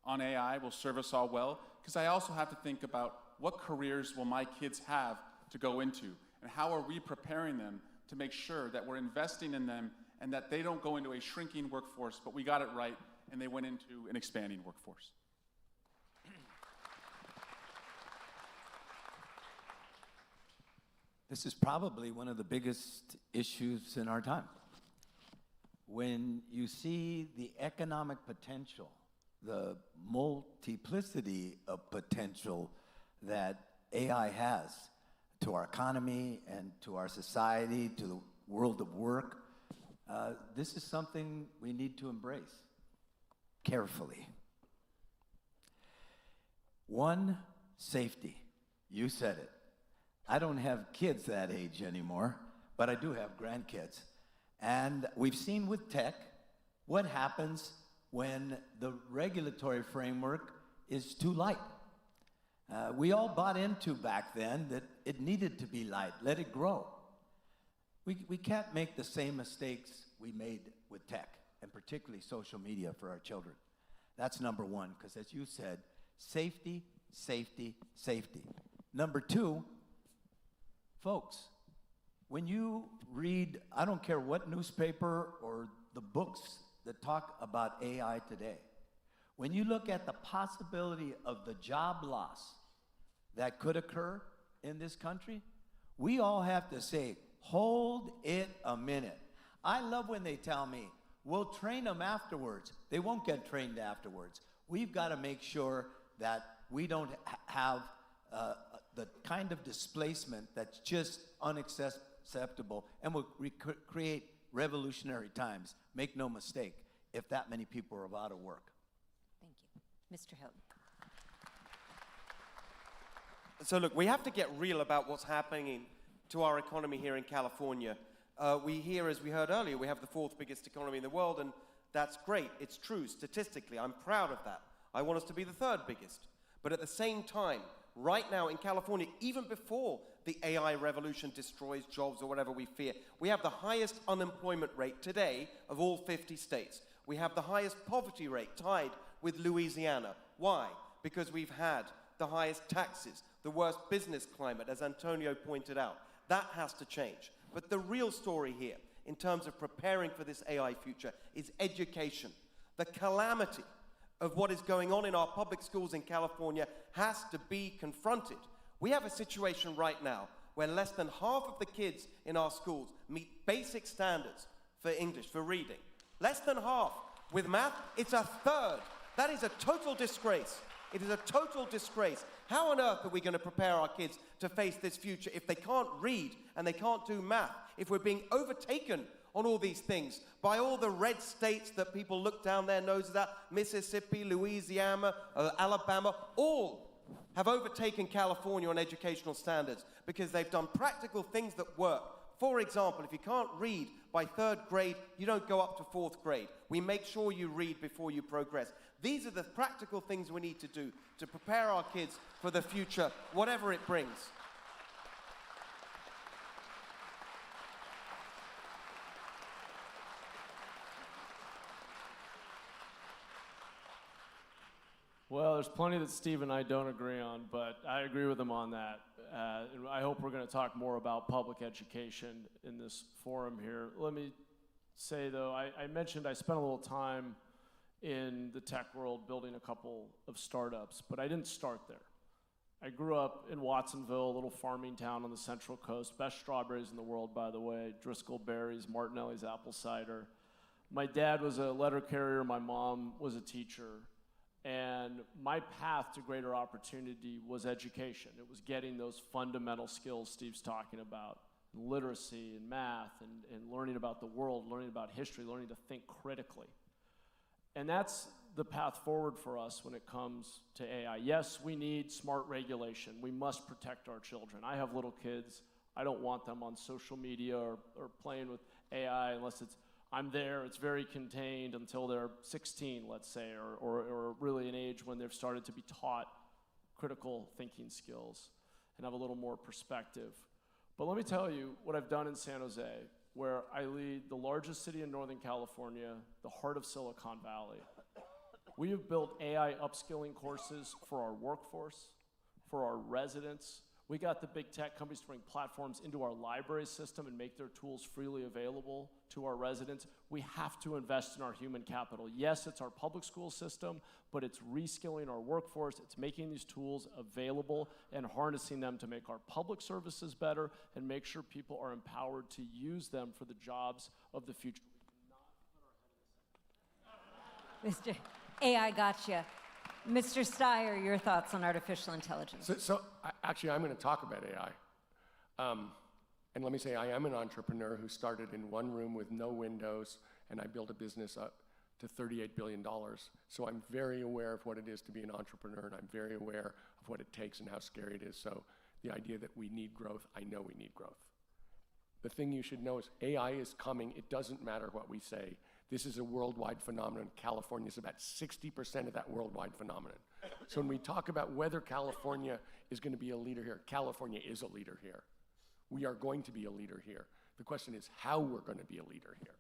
on AI will serve us all well, because I also have to think about what careers will my kids have to go into, and how are we preparing them to make sure that we're investing in them and that they don't go into a shrinking workforce, but we got it right and they went into an expanding workforce. This is probably one of the biggest issues in our time. When you see the economic potential, the multiplicity of potential that AI has to our economy and to our society, to the world of work, this is something we need to embrace carefully. One, safety. You said it. I don't have kids that age anymore, but I do have grandkids. And we've seen with tech what happens when the regulatory framework is too light. We all bought into back then that it needed to be light, let it grow. We can't make the same mistakes we made with tech, and particularly social media for our children. That's number one, because as you said, safety, safety, safety. Number two, folks, when you read, I don't care what newspaper or the books that talk about AI today, when you look at the possibility of the job loss that could occur in this country, we all have to say, hold it a minute. I love when they tell me, we'll train them afterwards. They won't get trained afterwards. We've got to make sure that we don't have the kind of displacement that's just susceptible and will create revolutionary times. Make no mistake, if that many people are out of work. Thank you. Mr. Hilton. So look, we have to get real about what's happening to our economy here in California. We hear, as we heard earlier, we have the 4th biggest economy in the world, and that's great. It's true statistically. I'm proud of that. I want us to be the 3rd biggest. But at the same time, right now in California, even before the AI revolution destroys jobs or whatever we fear, we have the highest unemployment rate today of all 50 states. We have the highest poverty rate, tied with Louisiana. Why? Because we've had the highest taxes, the worst business climate, as Antonio pointed out. That has to change. But the real story here, in terms of preparing for this AI future, is education. The calamity of what is going on in our public schools in California has to be confronted. We have a situation right now where less than half of the kids in our schools meet basic standards for English, for reading. Less than half. With math, it's a third. That is a total disgrace. It is a total disgrace. How on earth are we going to prepare our kids to face this future if they can't read and they can't do math? If we're being overtaken on all these things by all the red states that people look down their noses at, Mississippi, Louisiana, Alabama, all have overtaken California on educational standards because they've done practical things that work. For example, if you can't read by 3rd grade, you don't go up to 4th grade. We make sure you read before you progress. These are the practical things we need to do to prepare our kids for the future, whatever it brings. Well, there's plenty that Steve and I don't agree on, but I agree with him on that. And I hope we're going to talk more about public education in this forum here. Let me say, though, I mentioned I spent a little time in the tech world building a couple of startups, but I didn't start there. I grew up in Watsonville, a little farming town on the Central Coast. Best strawberries in the world, by the way. Driscoll berries, Martinelli's apple cider. My dad was a letter carrier. My mom was a teacher. And my path to greater opportunity was education. It was getting those fundamental skills Steve's talking about, literacy and math and learning about the world, learning about history, learning to think critically. And that's the path forward for us when it comes to AI. Yes, we need smart regulation. We must protect our children. I have little kids. I don't want them on social media or playing with AI unless I'm there, it's very contained until they're 16, let's say, or really an age when they've started to be taught critical thinking skills and have a little more perspective. But let me tell you what I've done in San Jose, where I lead the largest city in Northern California, the heart of Silicon Valley. We have built AI upskilling courses for our workforce, for our residents. We got the big tech companies to bring platforms into our library system and make their tools freely available to our residents. We have to invest in our human capital. Yes, it's our public school system, but it's reskilling our workforce. It's making these tools available and harnessing them to make our public services better and make sure people are empowered to use them for the jobs of the future. Mr. AI gotcha. Mr. Steyer, your thoughts on artificial intelligence. Actually, I'm going to talk about AI. And let me say, I am an entrepreneur who started in one room with no windows, and I built a business up to $38 billion. So I'm very aware of what it is to be an entrepreneur, and I'm very aware of what it takes and how scary it is. So the idea that we need growth, I know we need growth. The thing you should know is AI is coming. It doesn't matter what we say. This is a worldwide phenomenon. California is about 60% of that worldwide phenomenon. So when we talk about whether California is going to be a leader here, California is a leader here. We are going to be a leader here. The question is how we're going to be a leader here.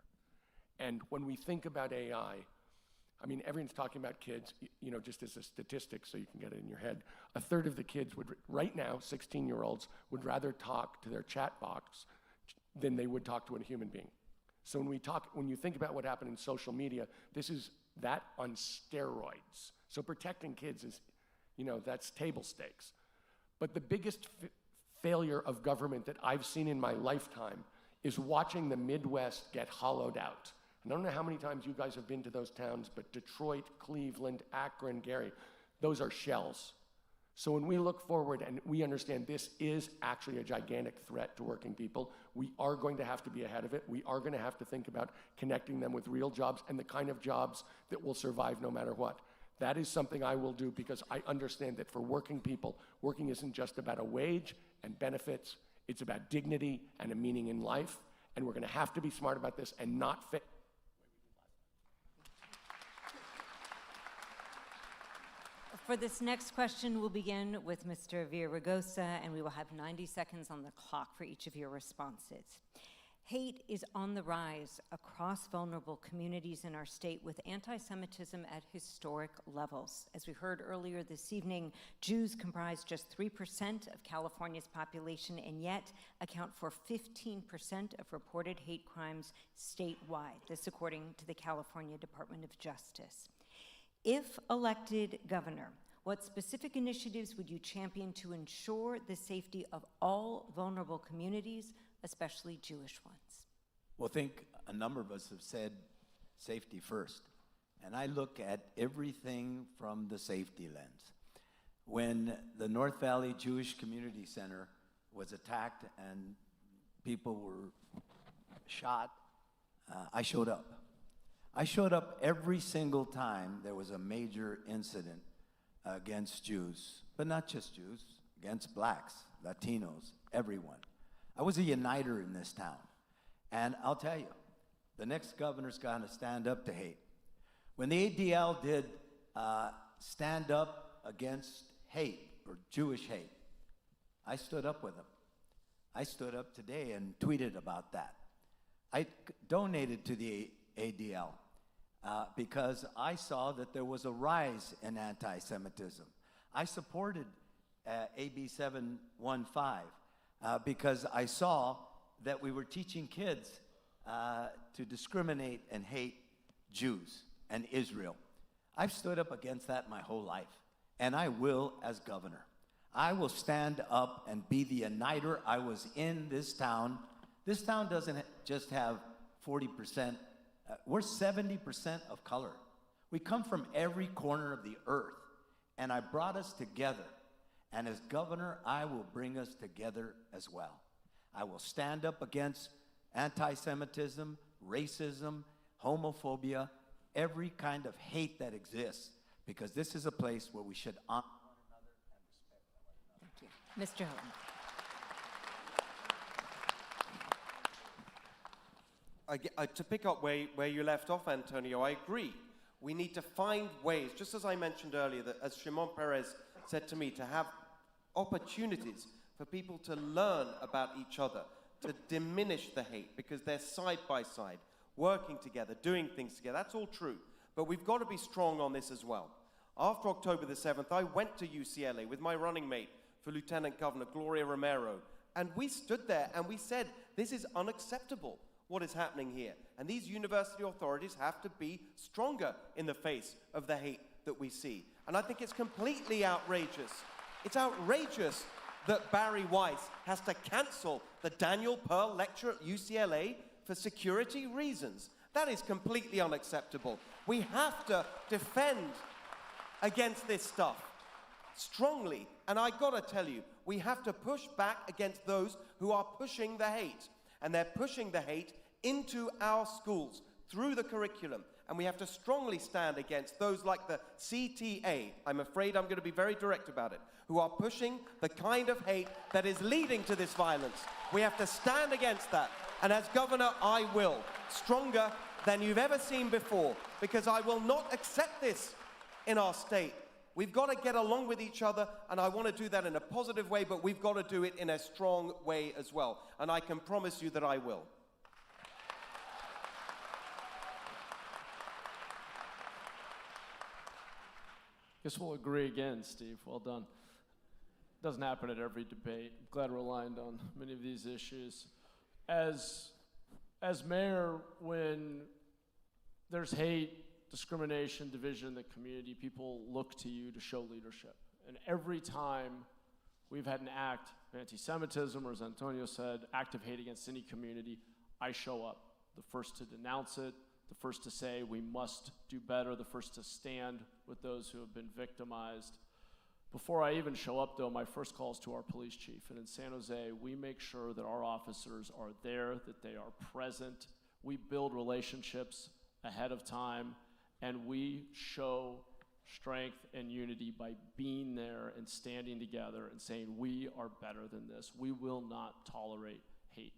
And when we think about AI, I mean, everyone's talking about kids, you know, just as a statistic so you can get it in your head. A third of the kids would, right now, 16-year-olds, would rather talk to their chat box than they would talk to a human being. So when you think about what happened in social media, this is that on steroids. So protecting kids is, you know, that's table stakes. But the biggest failure of government that I've seen in my lifetime is watching the Midwest get hollowed out. And I don't know how many times you guys have been to those towns, but Detroit, Cleveland, Akron, Gary, those are shells. So when we look forward and we understand this is actually a gigantic threat to working people, we are going to have to be ahead of it. We are going to have to think about connecting them with real jobs and the kind of jobs that will survive no matter what. That is something I will do because I understand that for working people, working isn't just about a wage and benefits. It's about dignity and a meaning in life. And we're going to have to be smart about this and not fit. For this next question, we'll begin with Mr. Villaraigosa, and we will have 90 seconds on the clock for each of your responses. Hate is on the rise across vulnerable communities in our state, with anti-Semitism at historic levels. As we heard earlier this evening, Jews comprise just 3% of California's population and yet account for 15% of reported hate crimes statewide. This according to the California Department of Justice. If elected governor, what specific initiatives would you champion to ensure the safety of all vulnerable communities, especially Jewish ones? Well, I think a number of us have said safety first. And I look at everything from the safety lens. When the North Valley Jewish Community Center was attacked and people were shot, I showed up. I showed up every single time there was a major incident against Jews, but not just Jews, against blacks, Latinos, everyone. I was a uniter in this town. And I'll tell you, the next governor's got to stand up to hate. When the ADL did stand up against hate, or Jewish hate, I stood up with them. I stood up today and tweeted about that. I donated to the ADL because I saw that there was a rise in anti-Semitism. I supported AB 715 because I saw that we were teaching kids to discriminate and hate Jews and Israel. I've stood up against that my whole life, and I will as governor. I will stand up and be the uniter. I was in this town. This town doesn't just have 40%. We're 70% of color. We come from every corner of the earth, and I brought us together. And as governor, I will bring us together as well. I will stand up against anti-Semitism, racism, homophobia, every kind of hate that exists, because this is a place where we should honor one another and respect one another. Thank you. Mr. Hilton. To pick up where you left off, Antonio, I agree. We need to find ways, just as I mentioned earlier, that as Shimon Peres said to me, to have opportunities for people to learn about each other, to diminish the hate, because they're side by side, working together, doing things together. That's all true. But we've got to be strong on this as well. After October the 7th, I went to UCLA with my running mate for Lieutenant Governor, Gloria Romero, and we stood there and we said, this is unacceptable, what is happening here. And these university authorities have to be stronger in the face of the hate that we see. And I think it's completely outrageous. It's outrageous that Barry Weiss has to cancel the Daniel Pearl lecture at UCLA for security reasons. That is completely unacceptable. We have to defend against this stuff strongly. And I gotta tell you, we have to push back against those who are pushing the hate. And they're pushing the hate into our schools through the curriculum. And we have to strongly stand against those like the CTA, I'm afraid I'm going to be very direct about it, who are pushing the kind of hate that is leading to this violence. We have to stand against that. And as governor, I will, stronger than you've ever seen before, because I will not accept this in our state. We've got to get along with each other, and I want to do that in a positive way, but we've got to do it in a strong way as well. And I can promise you that I will. Guess we'll agree again, Steve. Well done. Doesn't happen at every debate. I'm glad we're aligned on many of these issues. As mayor, when there's hate, discrimination, division in the community, people look to you to show leadership. And every time we've had an act of anti-Semitism, or as Antonio said, act of hate against any community, I show up. The first to denounce it, the first to say we must do better, the first to stand with those who have been victimized. Before I even show up, though, my first call is to our police chief. And in San Jose, we make sure that our officers are there, that they are present. We build relationships ahead of time, and we show strength and unity by being there and standing together and saying, we are better than this. We will not tolerate hate.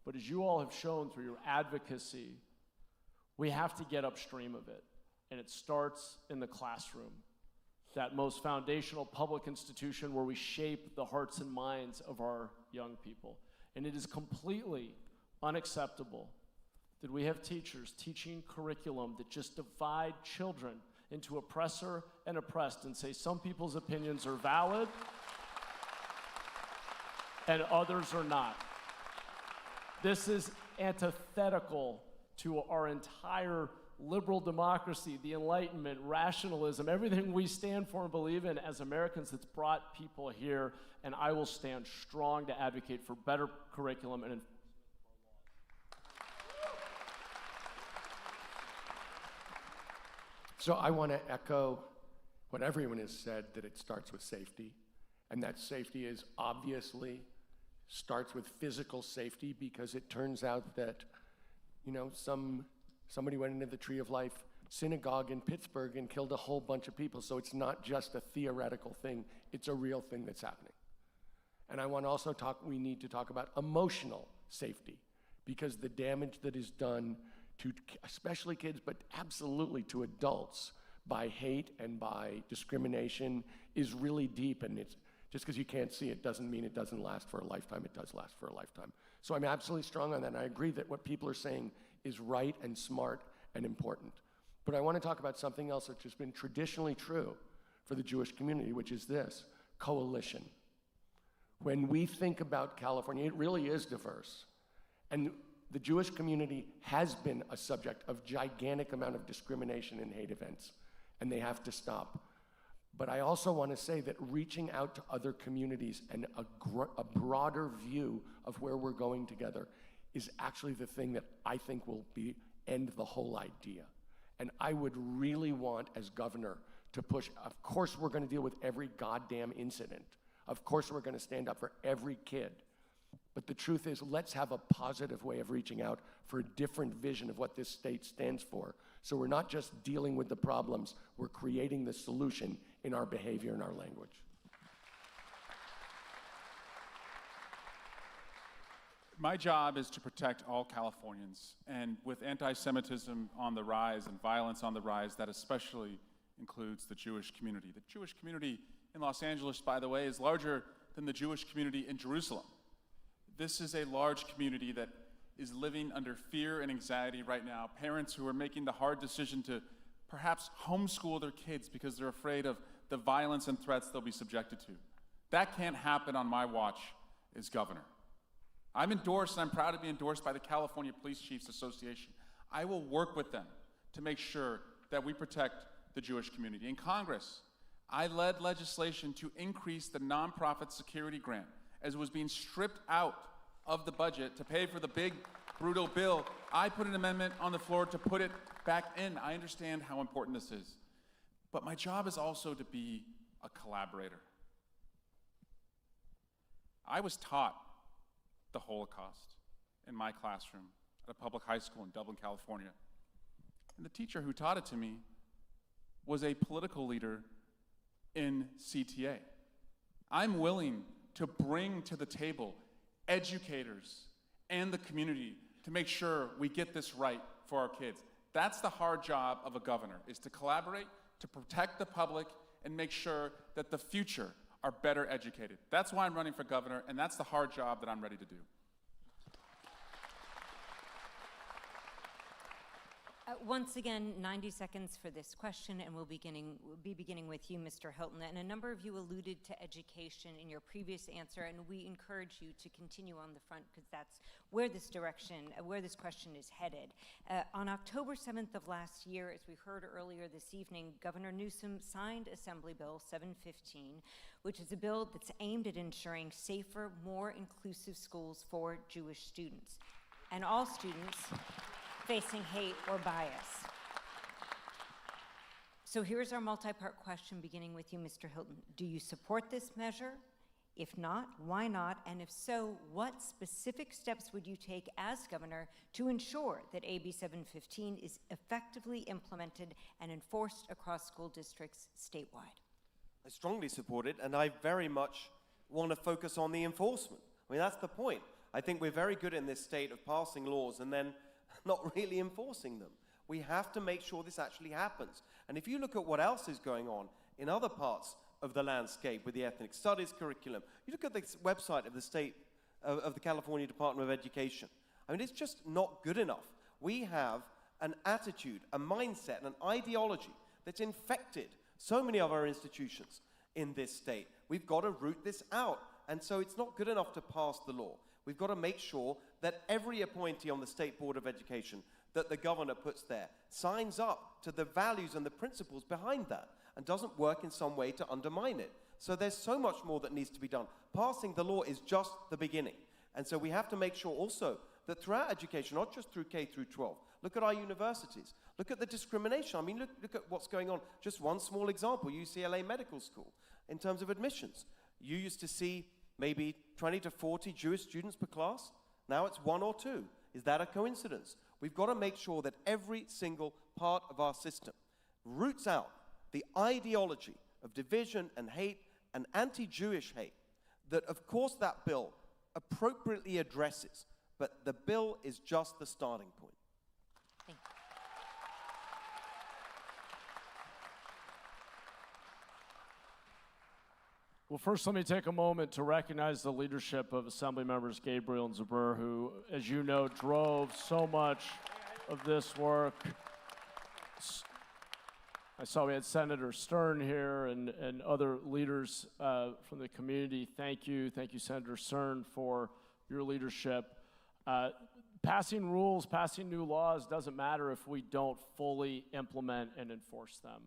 But as you all have shown through your advocacy, we have to get upstream of it. And it starts in the classroom, that most foundational public institution where we shape the hearts and minds of our young people. And it is completely unacceptable that we have teachers teaching curriculum that just divide children into oppressor and oppressed and say some people's opinions are valid and others are not. This is antithetical to our entire liberal democracy, the Enlightenment, rationalism, everything we stand for and believe in as Americans that's brought people here, and I will stand strong to advocate for better curriculum and So I want to echo what everyone has said, that it starts with safety, and that safety is obviously starts with physical safety, because it turns out that, you know, somebody went into the Tree of Life synagogue in Pittsburgh and killed a whole bunch of people. So it's not just a theoretical thing, it's a real thing that's happening. And I want to also we need to talk about emotional safety, because the damage that is done to especially kids, but absolutely to adults, by hate and by discrimination is really deep. And it's just because you can't see it doesn't mean it doesn't last for a lifetime. It does last for a lifetime. So I'm absolutely strong on that, and I agree that what people are saying is right and smart and important. But I want to talk about something else that's just been traditionally true for the Jewish community, which is this: coalition. When we think about California, it really is diverse. And the Jewish community has been a subject of gigantic amount of discrimination and hate events, and they have to stop. But I also want to say that reaching out to other communities and a broader view of where we're going together is actually the thing that I think will end the whole idea. And I would really want, as governor, to push. Of course we're going to deal with every goddamn incident. Of course we're going to stand up for every kid. But the truth is, let's have a positive way of reaching out for a different vision of what this state stands for. So we're not just dealing with the problems, we're creating the solution in our behavior and our language. My job is to protect all Californians, and with anti-Semitism on the rise and violence on the rise, that especially includes the Jewish community. The Jewish community in Los Angeles, by the way, is larger than the Jewish community in Jerusalem. This is a large community that is living under fear and anxiety right now. Parents who are making the hard decision to perhaps homeschool their kids because they're afraid of the violence and threats they'll be subjected to. That can't happen on my watch as governor. I'm endorsed, and I'm proud to be endorsed by the California Police Chiefs Association. I will work with them to make sure that we protect the Jewish community. In Congress, I led legislation to increase the nonprofit security grant, as it was being stripped out of the budget to pay for the big, brutal bill. I put an amendment on the floor to put it back in. I understand how important this is. But my job is also to be a collaborator. I was taught the Holocaust in my classroom at a public high school in Dublin, California. And the teacher who taught it to me was a political leader in CTA. I'm willing to bring to the table educators and the community to make sure we get this right for our kids. That's the hard job of a governor, is to collaborate, to protect the public, and make sure that the future are better educated. That's why I'm running for governor, and that's the hard job that I'm ready to do. Once again, 90 seconds for this question, and we'll be beginning with you, Mr. Hilton. And a number of you alluded to education in your previous answer, and we encourage you to continue on the front, because that's where this question is headed. On October 7th of last year, as we heard earlier this evening, Governor Newsom signed Assembly Bill 715, which is a bill that's aimed at ensuring safer, more inclusive schools for Jewish students, and all students facing hate or bias. So here's our multi-part question, beginning with you, Mr. Hilton. Do you support this measure? If not, why not? And if so, what specific steps would you take as governor to ensure that AB 715 is effectively implemented and enforced across school districts statewide? I strongly support it, and I very much want to focus on the enforcement. I mean, that's the point. I think we're very good in this state of passing laws and then not really enforcing them. We have to make sure this actually happens. And if you look at what else is going on in other parts of the landscape with the ethnic studies curriculum, you look at the website of the state, of the California Department of Education. I mean, it's just not good enough. We have an attitude, a mindset, and an ideology that's infected so many of our institutions in this state. We've got to root this out. And so it's not good enough to pass the law. We've got to make sure that every appointee on the State Board of Education that the governor puts there signs up to the values and the principles behind that and doesn't work in some way to undermine it. So there's so much more that needs to be done. Passing the law is just the beginning. And so we have to make sure also that throughout education, not just through K through 12, look at our universities, look at the discrimination. I mean, look at what's going on. Just one small example, UCLA Medical School, in terms of admissions. You used to see maybe 20 to 40 Jewish students per class. Now it's 1 or 2. Is that a coincidence? We've got to make sure that every single part of our system roots out the ideology of division and hate and anti-Jewish hate that, of course, that bill appropriately addresses, but the bill is just the starting point. Thank you. Well, first, let me take a moment to recognize the leadership of Assembly Members Gabriel and Zuber, who, as you know, drove so much of this work. I saw we had Senator Stern here and other leaders from the community. Thank you, Senator Stern, for your leadership. Passing rules, passing new laws doesn't matter if we don't fully implement and enforce them.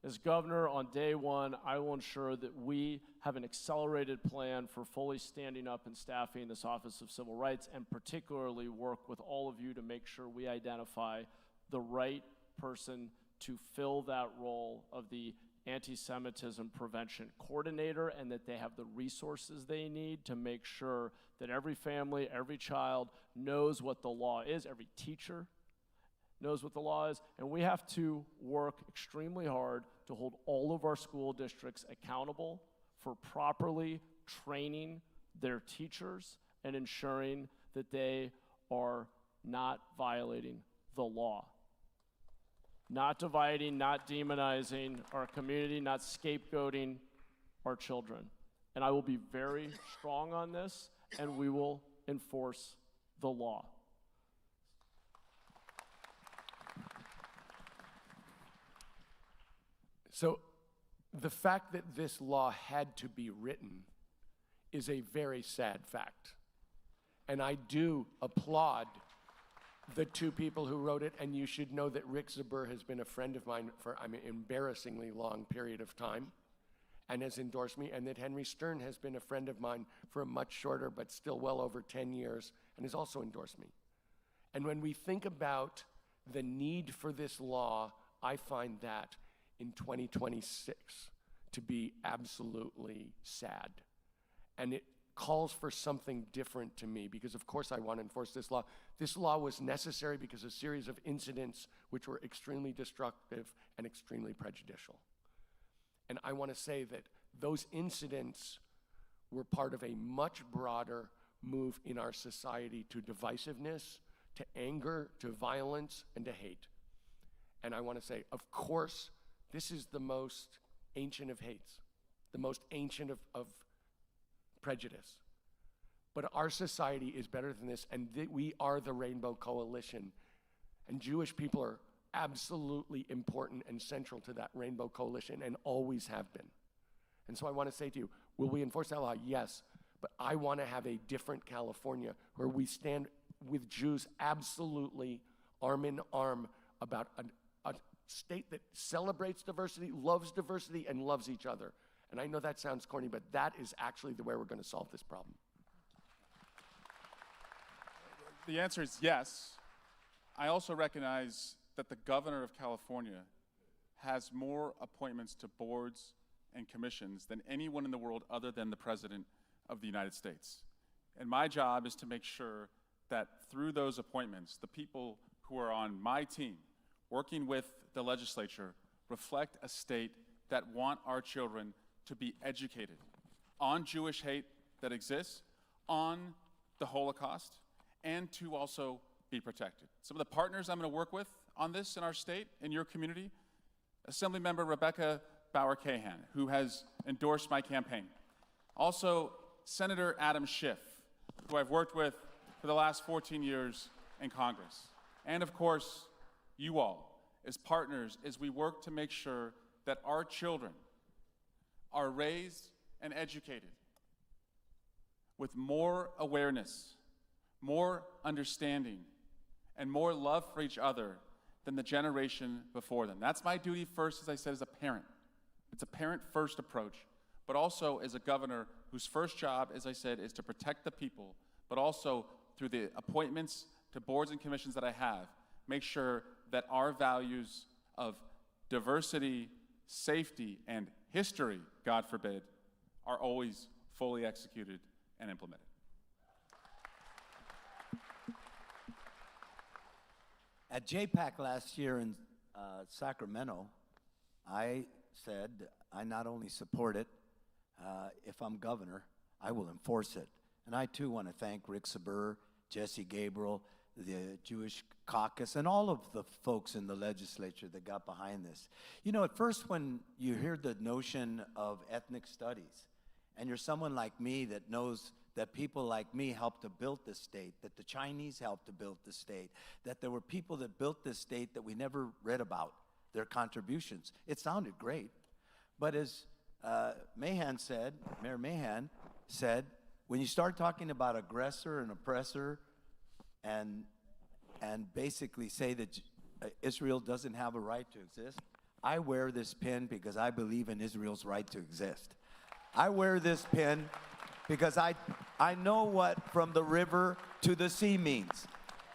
As governor, on day one, I will ensure that we have an accelerated plan for fully standing up and staffing this Office of Civil Rights, and particularly work with all of you to make sure we identify the right person to fill that role of the anti-Semitism prevention coordinator, and that they have the resources they need to make sure that every family, every child knows what the law is, every teacher knows what the law is, and we have to work extremely hard to hold all of our school districts accountable for properly training their teachers and ensuring that they are not violating the law. Not dividing, not demonizing our community, not scapegoating our children. And I will be very strong on this, and we will enforce the law. So the fact that this law had to be written is a very sad fact. And I do applaud the two people who wrote it, and you should know that Rick Zuber has been a friend of mine for an embarrassingly long period of time and has endorsed me, and that Henry Stern has been a friend of mine for a much shorter but still well over 10 years and has also endorsed me. And when we think about the need for this law, I find that in 2026 to be absolutely sad. And it calls for something different to me, because of course I want to enforce this law. This law was necessary because a series of incidents which were extremely destructive and extremely prejudicial. And I want to say that those incidents were part of a much broader move in our society to divisiveness, to anger, to violence, and to hate. And I want to say, of course, this is the most ancient of hates, the most ancient of prejudice. But our society is better than this, and we are the Rainbow Coalition. And Jewish people are absolutely important and central to that Rainbow Coalition, and always have been. And so I want to say to you, will we enforce that law? Yes. But I want to have a different California where we stand with Jews absolutely arm in arm about a state that celebrates diversity, and loves each other. And I know that sounds corny, but that is actually the way we're going to solve this problem. The answer is yes. I also recognize that the governor of California has more appointments to boards and commissions than anyone in the world other than the President of the United States. And my job is to make sure that through those appointments, the people who are on my team, working with the legislature, reflect a state that want our children to be educated on Jewish hate that exists, on the Holocaust, and to also be protected. Some of the partners I'm going to work with on this in our state, in your community, Assemblymember Rebecca Bauer-Cahan, who has endorsed my campaign. Also, Senator Adam Schiff, who I've worked with for the last 14 years in Congress. And of course, you all, as partners, as we work to make sure that our children are raised and educated with more awareness, more understanding, and more love for each other than the generation before them. That's my duty first, as I said, as a parent. It's a parent-first approach, but also as a governor whose first job, as I said, is to protect the people, but also through the appointments to boards and commissions that I have, make sure that our values of diversity, safety, and history, God forbid, are always fully executed and implemented. At JPAC last year in Sacramento, I said I not only support it, if I'm governor, I will enforce it. And I too want to thank Rick Saber, Jesse Gabriel, the Jewish caucus, and all of the folks in the legislature that got behind this. You know, at first when you hear the notion of ethnic studies, and you're someone like me that knows that people like me helped to build this state, that the Chinese helped to build this state, that there were people that built this state that we never read about, their contributions. It sounded great. But as Mahan said, Mayor Mahan said, when you start talking about aggressor and oppressor and basically say that Israel doesn't have a right to exist, I wear this pin because I believe in Israel's right to exist. I wear this pin because I know what from the river to the sea means,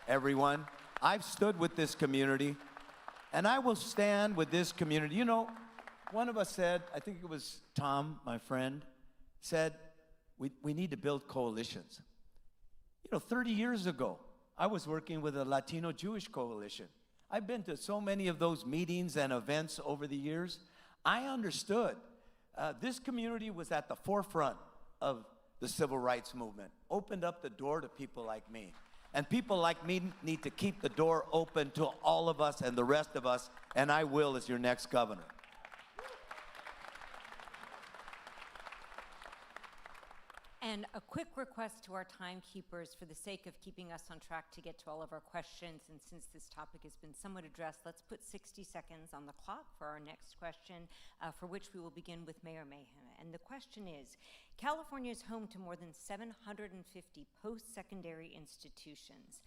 everyone. I've stood with this community, and I will stand with this community. You know, one of us said, I think it was Tom, my friend, said, we need to build coalitions. You know, 30 years ago, I was working with a Latino Jewish coalition. I've been to so many of those meetings and events over the years. I understood this community was at the forefront of the civil rights movement, opened up the door to people like me. And people like me need to keep the door open to all of us and the rest of us, and I will as your next governor. And a quick request to our timekeepers for the sake of keeping us on track to get to all of our questions, and since this topic has been somewhat addressed, let's put 60 seconds on the clock for our next question, for which we will begin with Mayor Mahan. And the question is, California is home to more than 750 post-secondary institutions.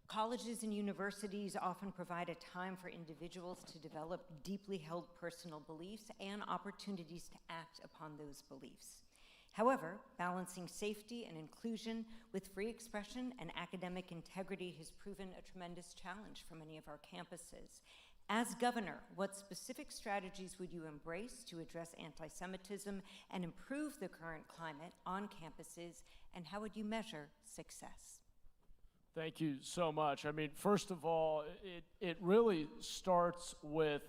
Colleges and universities often provide a time for individuals to develop deeply held personal beliefs and opportunities to act upon those beliefs. However, balancing safety and inclusion with free expression and academic integrity has proven a tremendous challenge for many of our campuses. As governor, what specific strategies would you embrace to address anti-Semitism and improve the current climate on campuses, and how would you measure success? Thank you so much. I mean, first of all, it really starts with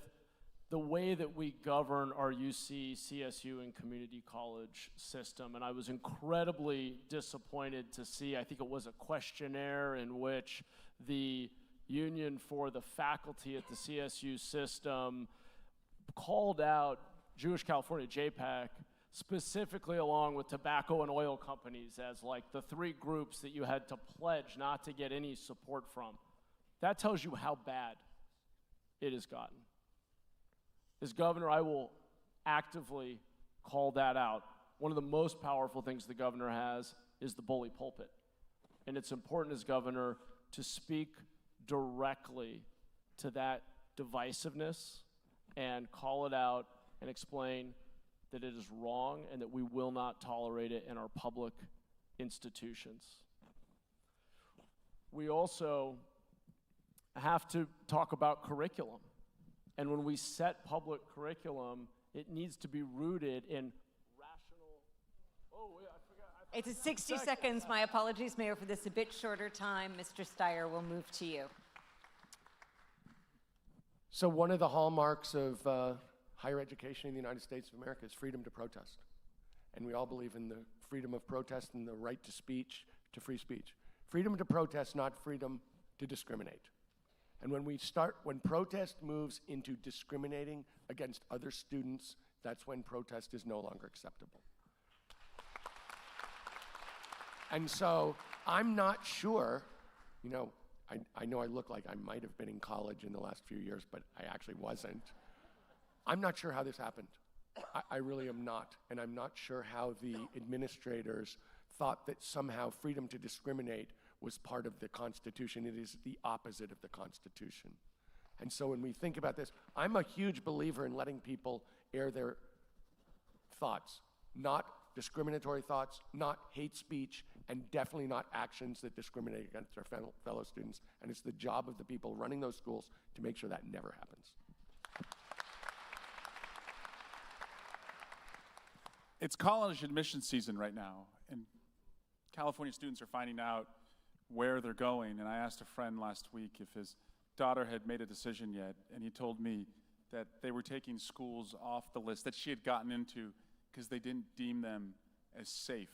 the way that we govern our UC, CSU, and community college system. And I was incredibly disappointed to see, I think it was a questionnaire in which the Union for the Faculty at the CSU system called out Jewish California, JPAC, specifically along with tobacco and oil companies as like the three groups that you had to pledge not to get any support from. That tells you how bad it has gotten. As governor, I will actively call that out. One of the most powerful things the governor has is the bully pulpit. And it's important as governor to speak directly to that divisiveness and call it out and explain that it is wrong and that we will not tolerate it in our public institutions. We also have to talk about curriculum And when we set public curriculum, it needs to be rooted in rational. Oh, wait, I forgot. It's a 60 seconds. My apologies, Mayor, for this a bit shorter time. Mr. Steyer, we'll move to you. So one of the hallmarks of higher education in the United States of America is freedom to protest. And we all believe in the freedom of protest and the right to speech, to free speech. Freedom to protest, not freedom to discriminate. And when protest moves into discriminating against other students, that's when protest is no longer acceptable. And so I'm not sure, I know I look like I might have been in college in the last few years, but I actually wasn't. I'm not sure how this happened. I really am not. And I'm not sure how the administrators thought that somehow freedom to discriminate was part of the Constitution. It is the opposite of the Constitution. And so when we think about this, I'm a huge believer in letting people air their thoughts, not discriminatory thoughts, not hate speech, and definitely not actions that discriminate against their fellow students. And it's the job of the people running those schools to make sure that never happens. It's college admission season right now, and California students are finding out where they're going. And I asked a friend last week if his daughter had made a decision yet, and he told me that they were taking schools off the list that she had gotten into because they didn't deem them as safe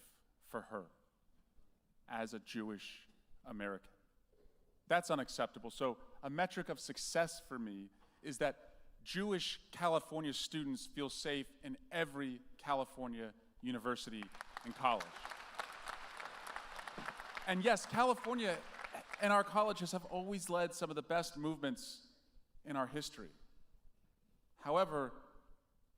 for her as a Jewish American. That's unacceptable. So a metric of success for me is that Jewish California students feel safe in every California university and college. And yes, California and our colleges have always led some of the best movements in our history. However,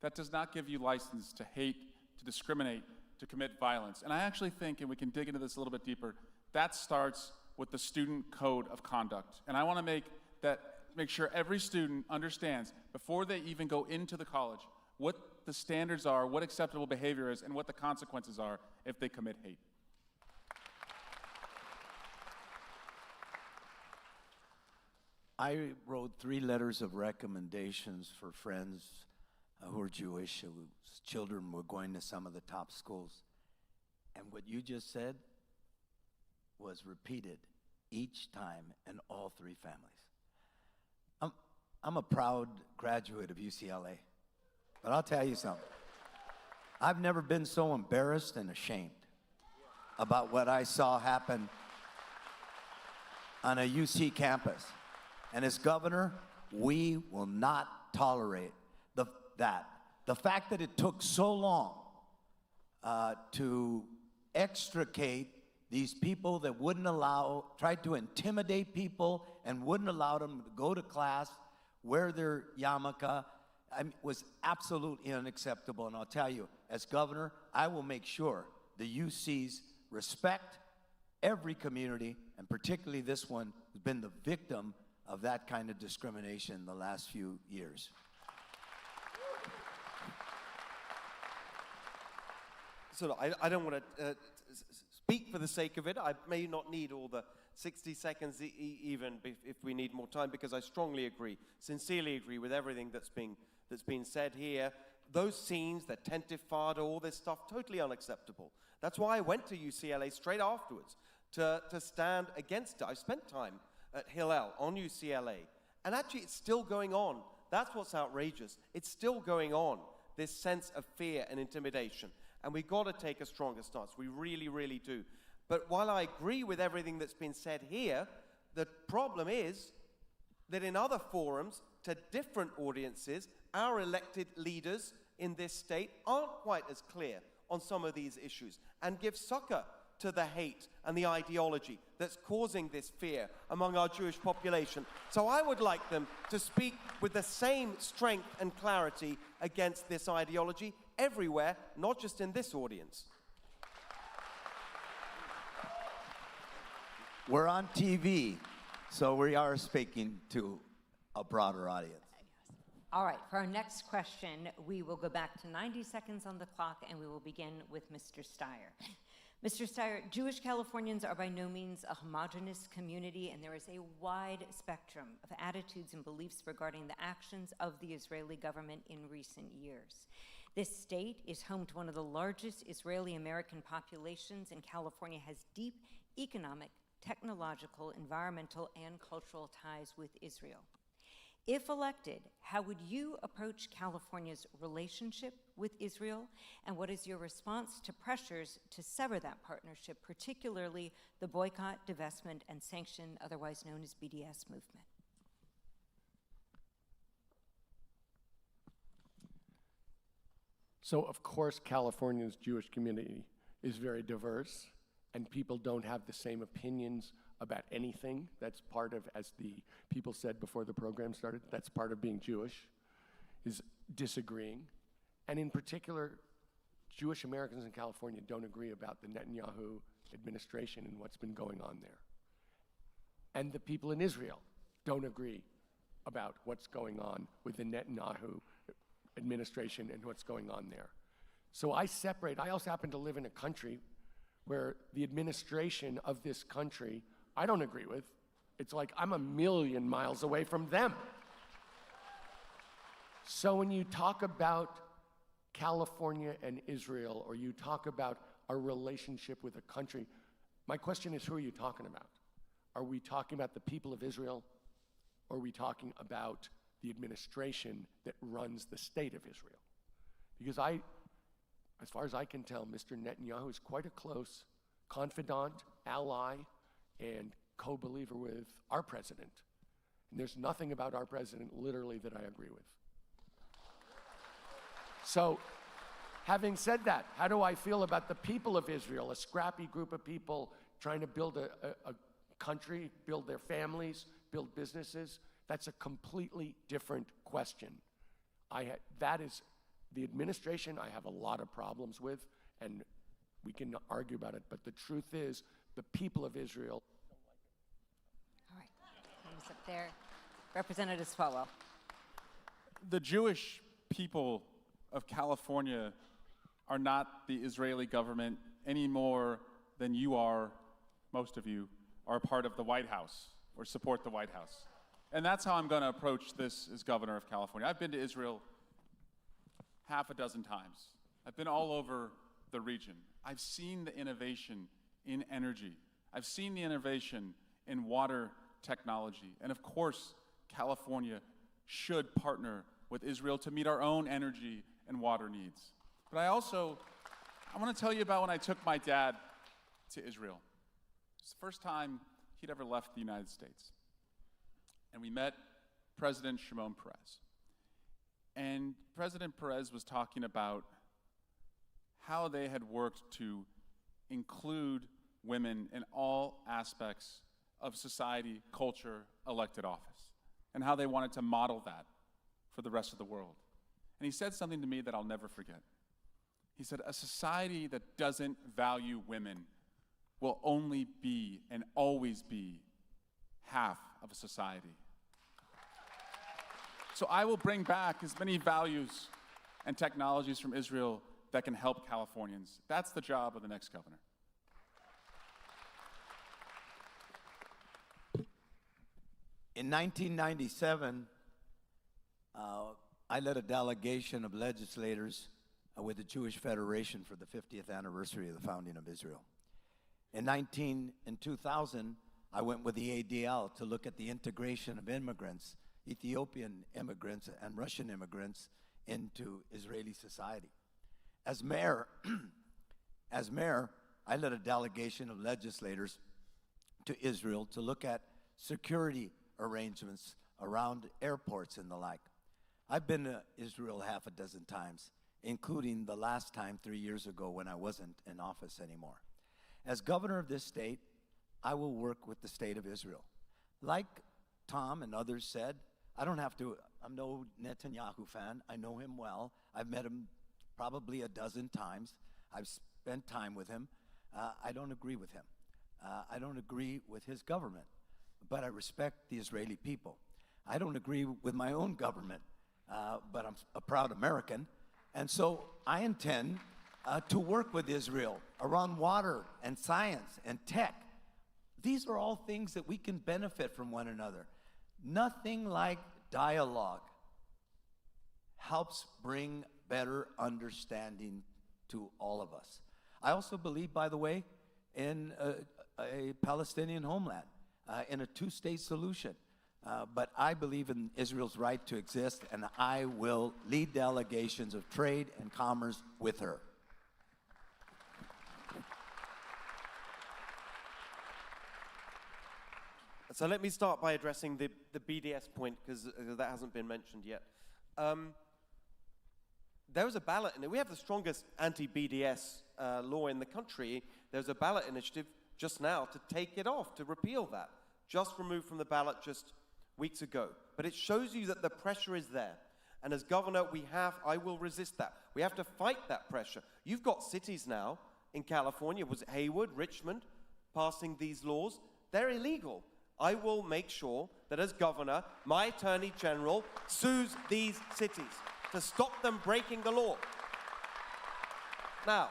that does not give you license to hate, to discriminate, to commit violence. And I actually think, and we can dig into this a little bit deeper, that starts with the student code of conduct. And I want to make sure every student understands, before they even go into the college, what the standards are, what acceptable behavior is, and what the consequences are if they commit hate. I wrote 3 letters of recommendations for friends who are Jewish, whose children were going to some of the top schools. And what you just said was repeated each time in all 3 families. I'm a proud graduate of UCLA, but I'll tell you something. I've never been so embarrassed and ashamed about what I saw happen on a UC campus. And as governor, we will not tolerate that. The fact that it took so long to extricate these people that tried to intimidate people and wouldn't allow them to go to class, wear their yarmulke, was absolutely unacceptable. And I'll tell you, as governor, I will make sure the UCs respect every community, and particularly this one who's been the victim of that kind of discrimination in the last few years. So I don't want to speak for the sake of it. I may not need all the 60 seconds even if we need more time, because I strongly agree, sincerely agree with everything that's been said here. Those scenes, the tentifada, all this stuff, totally unacceptable. That's why I went to UCLA straight afterwards to stand against it. I spent time at Hillel on UCLA, and actually it's still going on. That's what's outrageous. It's still going on, this sense of fear and intimidation. And we've got to take a stronger stance. We really, really do. But while I agree with everything that's been said here, the problem is that in other forums, to different audiences, our elected leaders in this state aren't quite as clear on some of these issues and give succor to the hate and the ideology that's causing this fear among our Jewish population. So I would like them to speak with the same strength and clarity against this ideology everywhere, not just in this audience. We're on TV, so we are speaking to a broader audience. All right, for our next question, we will go back to 90 seconds on the clock, and we will begin with Mr. Steyer. Mr. Steyer, Jewish Californians are by no means a homogenous community, and there is a wide spectrum of attitudes and beliefs regarding the actions of the Israeli government in recent years. This state is home to one of the largest Israeli-American populations, and California has deep economic, technological, environmental, and cultural ties with Israel. If elected, how would you approach California's relationship with Israel, and what is your response to pressures to sever that partnership, particularly the boycott, divestment, and sanction, otherwise known as BDS movement? So, of course, California's Jewish community is very diverse, and people don't have the same opinions about anything. That's part of, as the people said before the program started, that's part of being Jewish, is disagreeing. And in particular, Jewish Americans in California don't agree about the Netanyahu administration and what's been going on there. And the people in Israel don't agree about what's going on with the Netanyahu administration and what's going on there. So I also happen to live in a country where the administration of this country I don't agree with. It's like I'm a million miles away from them. So when you talk about California and Israel, or you talk about our relationship with a country, my question is, who are you talking about? Are we talking about the people of Israel, or are we talking about the administration that runs the state of Israel? Because as far as I can tell, Mr. Netanyahu is quite a close confidant, ally, and co-believer with our president. And there's nothing about our president, literally, that I agree with. So, having said that, how do I feel about the people of Israel, a scrappy group of people trying to build a country, build their families, build businesses? That's a completely different question. That is the administration I have a lot of problems with, and we can argue about it, but the truth is, the people of Israel. All right, thumbs up there. Representative Swalwell. The Jewish people of California are not the Israeli government any more than you are, most of you, are a part of the White House or support the White House. And that's how I'm going to approach this as governor of California. I've been to Israel half a dozen times. I've been all over the region. I've seen the innovation in energy. I've seen the innovation in water technology. And of course, California should partner with Israel to meet our own energy and water needs. But I want to tell you about when I took my dad to Israel. It's the first time he'd ever left the United States. And we met President Shimon Peres. And President Peres was talking about how they had worked to include women in all aspects of society, culture, elected office, and how they wanted to model that for the rest of the world. And he said something to me that I'll never forget. He said, a society that doesn't value women will only be and always be half of a society. So I will bring back as many values and technologies from Israel that can help Californians. That's the job of the next governor. In 1997, I led a delegation of legislators with the Jewish Federation for the 50th anniversary of the founding of Israel. In 2000, I went with the ADL to look at the integration of immigrants, Ethiopian immigrants and Russian immigrants, into Israeli society. As mayor, I led a delegation of legislators to Israel to look at security arrangements around airports and the like. I've been to Israel half a dozen times, including the last time 3 years ago when I wasn't in office anymore. As governor of this state, I will work with the state of Israel. Like Tom and others said, I'm no Netanyahu fan. I know him well. I've met him probably a dozen times. I've spent time with him. I don't agree with him. I don't agree with his government, but I respect the Israeli people. I don't agree with my own government, but I'm a proud American. And so I intend to work with Israel around water and science and tech. These are all things that we can benefit from one another. Nothing like dialogue helps bring better understanding to all of us. I also believe, by the way, in a Palestinian homeland, in a two-state solution. But I believe in Israel's right to exist, and I will lead delegations of trade and commerce with her. So let me start by addressing the BDS point, because that hasn't been mentioned yet. There was a ballot, and we have the strongest anti-BDS law in the country. There's a ballot initiative just now to take it off, to repeal that. Just removed from the ballot just weeks ago. But it shows you that the pressure is there. And as governor, I will resist that. We have to fight that pressure. You've got cities now in California, was it Hayward, Richmond, passing these laws. They're illegal. I will make sure that as governor, my attorney general sues these cities to stop them breaking the law. Now,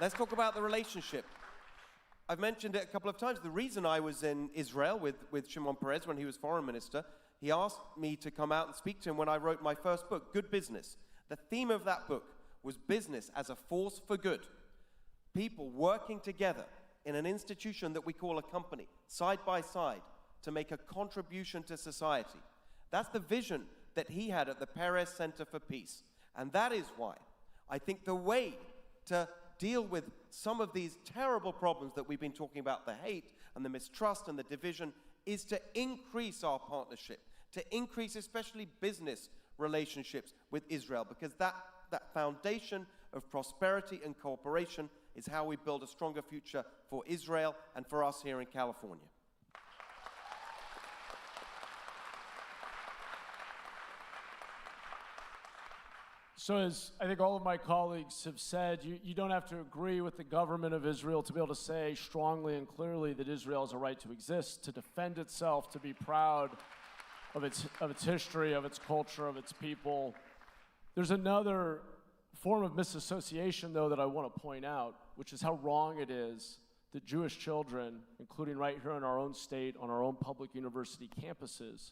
let's talk about the relationship. I've mentioned it a couple of times. The reason I was in Israel with Shimon Peres when he was foreign minister, he asked me to come out and speak to him when I wrote my first book, Good Business. The theme of that book was business as a force for good. People working together in an institution that we call a company, side by side, to make a contribution to society. That's the vision that he had at the Peres Center for Peace. And that is why I think the way to deal with some of these terrible problems that we've been talking about, the hate and the mistrust and the division, is to increase our partnership, to increase especially business relationships with Israel, because that foundation of prosperity and cooperation is how we build a stronger future for Israel and for us here in California. So as I think all of my colleagues have said, you don't have to agree with the government of Israel to be able to say strongly and clearly that Israel has a right to exist, to defend itself, to be proud of its history, of its culture, of its people. There's another form of misassociation, though, that I want to point out, which is how wrong it is that Jewish children, including right here in our own state, on our own public university campuses,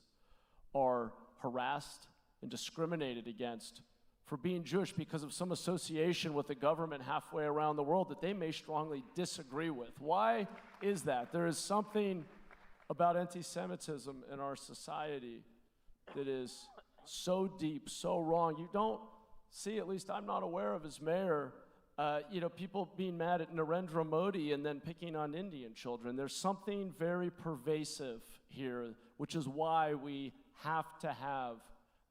are harassed and discriminated against for being Jewish because of some association with the government halfway around the world that they may strongly disagree with. Why is that? There is something about anti-Semitism in our society that is so deep, so wrong. You don't see, at least I'm not aware of as mayor, people being mad at Narendra Modi and then picking on Indian children. There's something very pervasive here, which is why we have to have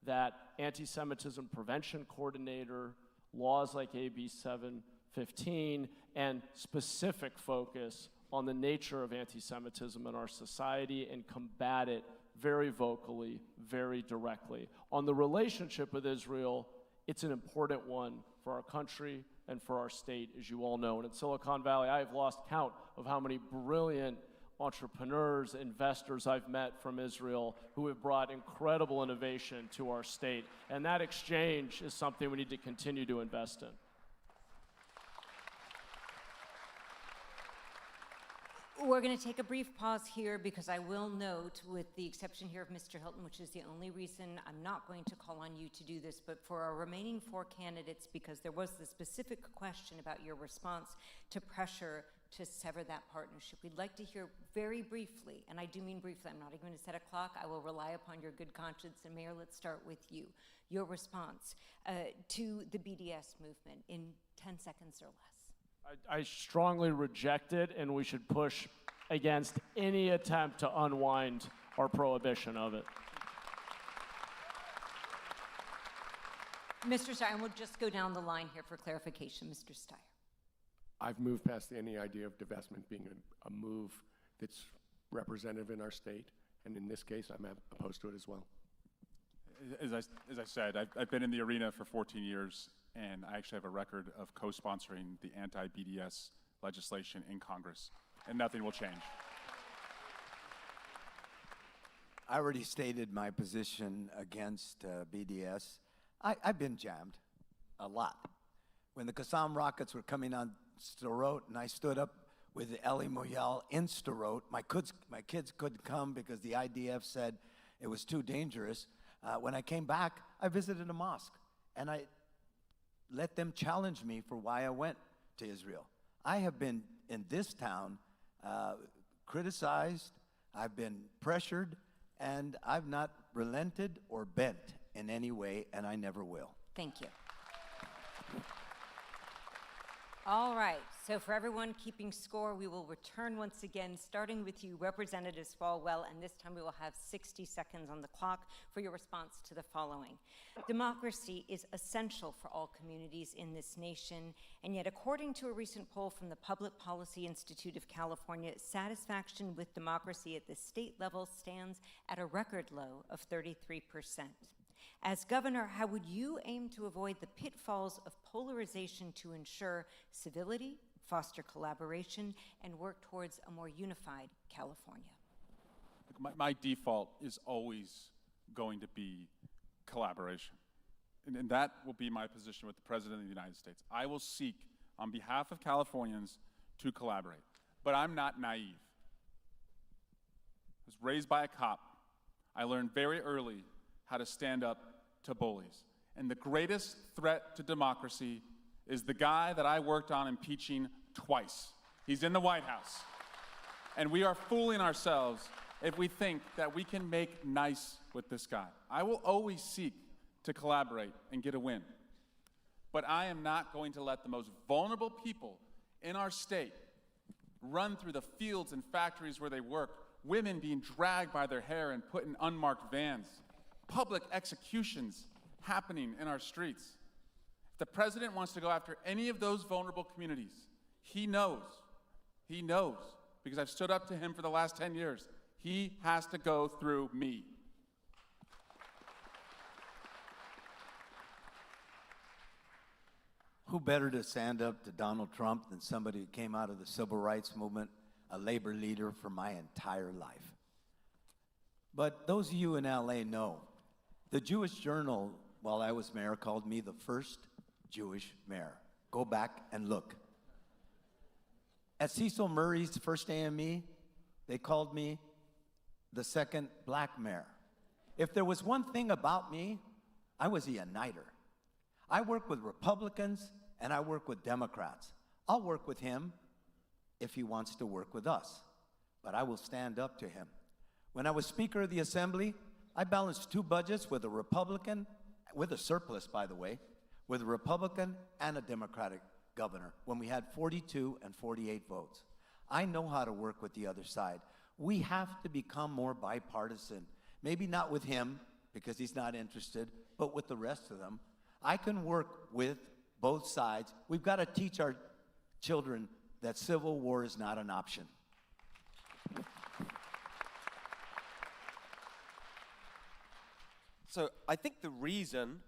that anti-Semitism prevention coordinator, laws like AB 715, and specific focus on the nature of anti-Semitism in our society and combat it very vocally, very directly. On the relationship with Israel, it's an important one for our country and for our state, as you all know. And in Silicon Valley, I have lost count of how many brilliant entrepreneurs, investors I've met from Israel who have brought incredible innovation to our state. And that exchange is something we need to continue to invest in. We're going to take a brief pause here because I will note, with the exception here of Mr. Hilton, which is the only reason I'm not going to call on you to do this, but for our remaining 4 candidates, because there was the specific question about your response to pressure to sever that partnership. We'd like to hear very briefly, and I do mean briefly, I'm not even going to set a clock, I will rely upon your good conscience, and Mayor, let's start with you. Your response to the BDS movement in 10 seconds or less. I strongly reject it, and we should push against any attempt to unwind our prohibition of it. Mr. Steyer, and we'll just go down the line here for clarification. Mr. Steyer. I've moved past any idea of divestment being a move that's representative in our state, and in this case, I'm opposed to it as well. As I said, I've been in the arena for 14 years, and I actually have a record of co-sponsoring the anti-BDS legislation in Congress, and nothing will change. I already stated my position against BDS. I've been jammed a lot. when the Qassam rockets were coming on Sderot, and I stood up with Elie Moyal in Sderot. My kids couldn't come because the IDF said it was too dangerous. When I came back, I visited a mosque, and I let them challenge me for why I went to Israel. I have been in this town criticized, I've been pressured, and I've not relented or bent in any way, and I never will. Thank you. All right, so for everyone keeping score, we will return once again, starting with you, Representatives Falwell, and this time we will have 60 seconds on the clock for your response to the following. Democracy is essential for all communities in this nation, and yet according to a recent poll from the Public Policy Institute of California, satisfaction with democracy at the state level stands at a record low of 33%. As governor, how would you aim to avoid the pitfalls of polarization to ensure civility, foster collaboration, and work towards a more unified California? My default is always going to be collaboration. And that will be my position with the President of the United States. I will seek, on behalf of Californians, to collaborate. But I'm not naive. I was raised by a cop. I learned very early how to stand up to bullies. And the greatest threat to democracy is the guy that I worked on impeaching twice. He's in the White House. And we are fooling ourselves if we think that we can make nice with this guy. I will always seek to collaborate and get a win. But I am not going to let the most vulnerable people in our state run through the fields and factories where they work, women being dragged by their hair and put in unmarked vans, public executions happening in our streets. If the president wants to go after any of those vulnerable communities, he knows, because I've stood up to him for the last 10 years, he has to go through me. Who better to stand up to Donald Trump than somebody who came out of the civil rights movement, a labor leader for my entire life? But those of you in LA know, the Jewish Journal, while I was mayor, called me the first Jewish mayor. Go back and look. At Cecil Murray's first AME, they called me the second black mayor. If there was one thing about me, I was a uniter. I work with Republicans and I work with Democrats. I'll work with him if he wants to work with us, but I will stand up to him. When I was Speaker of the Assembly, I balanced two budgets with a Republican, with a surplus, by the way, with a Republican and a Democratic governor when we had 42 and 48 votes. I know how to work with the other side. We have to become more bipartisan. Maybe not with him, because he's not interested, but with the rest of them. I can work with both sides. We've got to teach our children that civil war is not an option. So I think the reason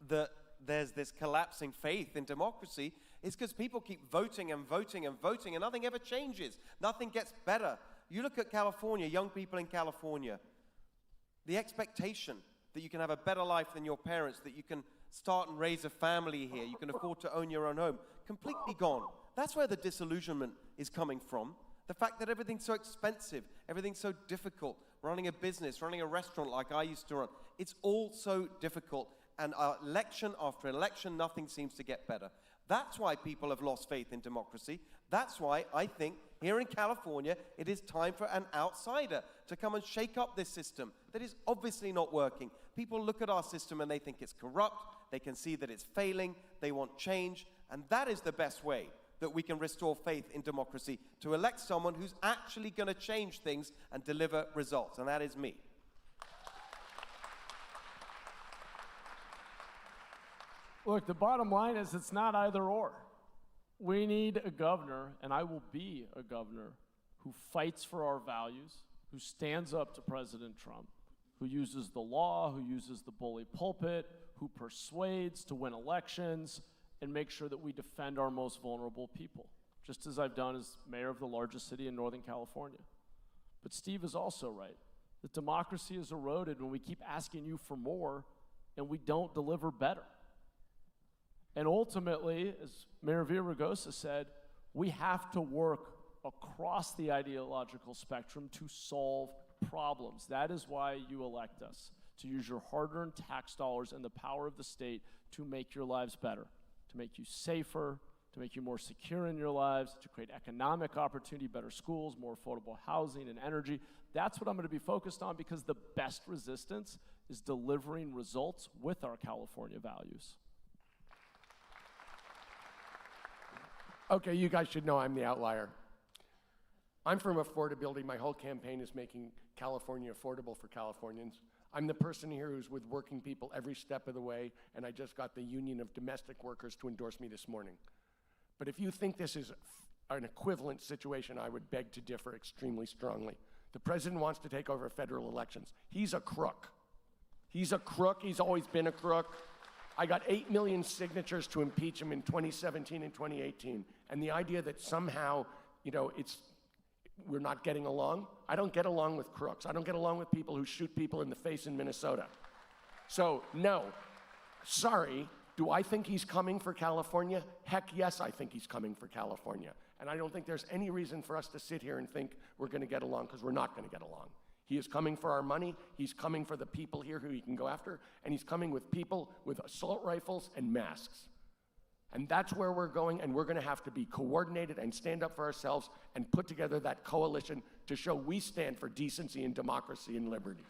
that there's this collapsing faith in democracy is because people keep voting and voting and voting and nothing ever changes. Nothing gets better. You look at California, young people in California, the expectation that you can have a better life than your parents, that you can start and raise a family here, you can afford to own your own home, completely gone. That's where the disillusionment is coming from. The fact that everything's so expensive, everything's so difficult, running a business, running a restaurant like I used to run, it's all so difficult. And election after election, nothing seems to get better. That's why people have lost faith in democracy. That's why I think here in California, it is time for an outsider to come and shake up this system that is obviously not working. People look at our system and they think it's corrupt. They can see that it's failing. They want change. And that is the best way that we can restore faith in democracy, to elect someone who's actually going to change things and deliver results. And that is me. Look, the bottom line is it's not either or. We need a governor, and I will be a governor, who fights for our values, who stands up to President Trump, who uses the law, who uses the bully pulpit, who persuades to win elections, and make sure that we defend our most vulnerable people, just as I've done as mayor of the largest city in Northern California. But Steve is also right. that democracy is eroded when we keep asking you for more and we don't deliver better. And ultimately, as Mayor Villaraigosa said, we have to work across the ideological spectrum to solve problems. That is why you elect us, to use your hard-earned tax dollars and the power of the state to make your lives better, to make you safer, to make you more secure in your lives, to create economic opportunity, better schools, more affordable housing and energy. That's what I'm going to be focused on, because the best resistance is delivering results with our California values. Okay, you guys should know I'm the outlier. I'm from affordability. My whole campaign is making California affordable for Californians. I'm the person here who's with working people every step of the way, and I just got the Union of Domestic Workers to endorse me this morning. But if you think this is an equivalent situation, I would beg to differ extremely strongly. The president wants to take over federal elections. He's a crook. He's a crook. He's always been a crook. I got 8 million signatures to impeach him in 2017 and 2018. And the idea that somehow, we're not getting along. I don't get along with crooks. I don't get along with people who shoot people in the face in Minnesota. So, no. Sorry. Do I think he's coming for California? Heck yes, I think he's coming for California. And I don't think there's any reason for us to sit here and think we're going to get along, because we're not going to get along. He is coming for our money. He's coming for the people here who he can go after. And he's coming with people with assault rifles and masks. And that's where we're going, and we're going to have to be coordinated and stand up for ourselves and put together that coalition to show we stand for decency and democracy and liberty.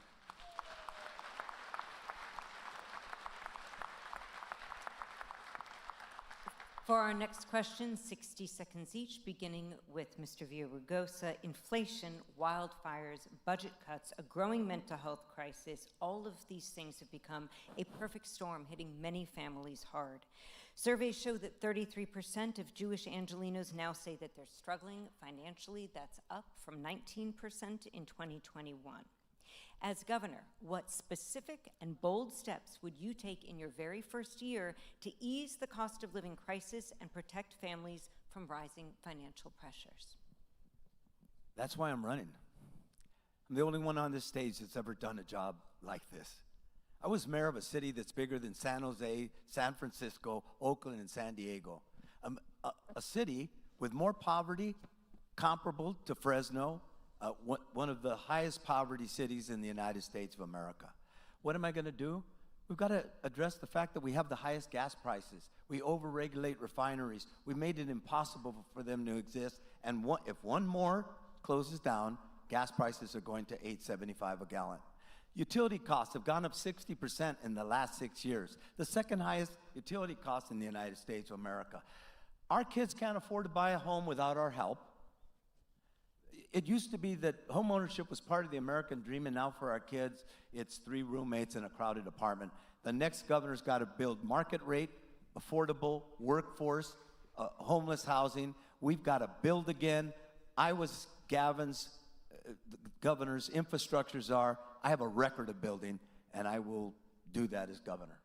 For our next question, 60 seconds each, beginning with Mr. Villaraigosa. Inflation, wildfires, budget cuts, a growing mental health crisis, all of these things have become a perfect storm, hitting many families hard. Surveys show that 33% of Jewish Angelenos now say that they're struggling financially. That's up from 19% in 2021. As governor, what specific and bold steps would you take in your very first year to ease the cost of living crisis and protect families from rising financial pressures? That's why I'm running. I'm the only one on this stage that's ever done a job like this. I was mayor of a city that's bigger than San Jose, San Francisco, Oakland, and San Diego. A city with more poverty comparable to Fresno, one of the highest poverty cities in the United States of America. What am I going to do? We've got to address the fact that we have the highest gas prices. We overregulate refineries. We made it impossible for them to exist. And if one more closes down, gas prices are going to $8.75 a gallon. Utility costs have gone up 60% in the last 6 years, the second highest utility cost in the United States of America. Our kids can't afford to buy a home without our help. It used to be that homeownership was part of the American dream, and now for our kids, it's 3 roommates in a crowded apartment. The next governor's got to build market rate, affordable workforce, homeless housing. We've got to build again. I was Gavin's, the governor's infrastructure czar. I have a record of building, and I will do that as governor.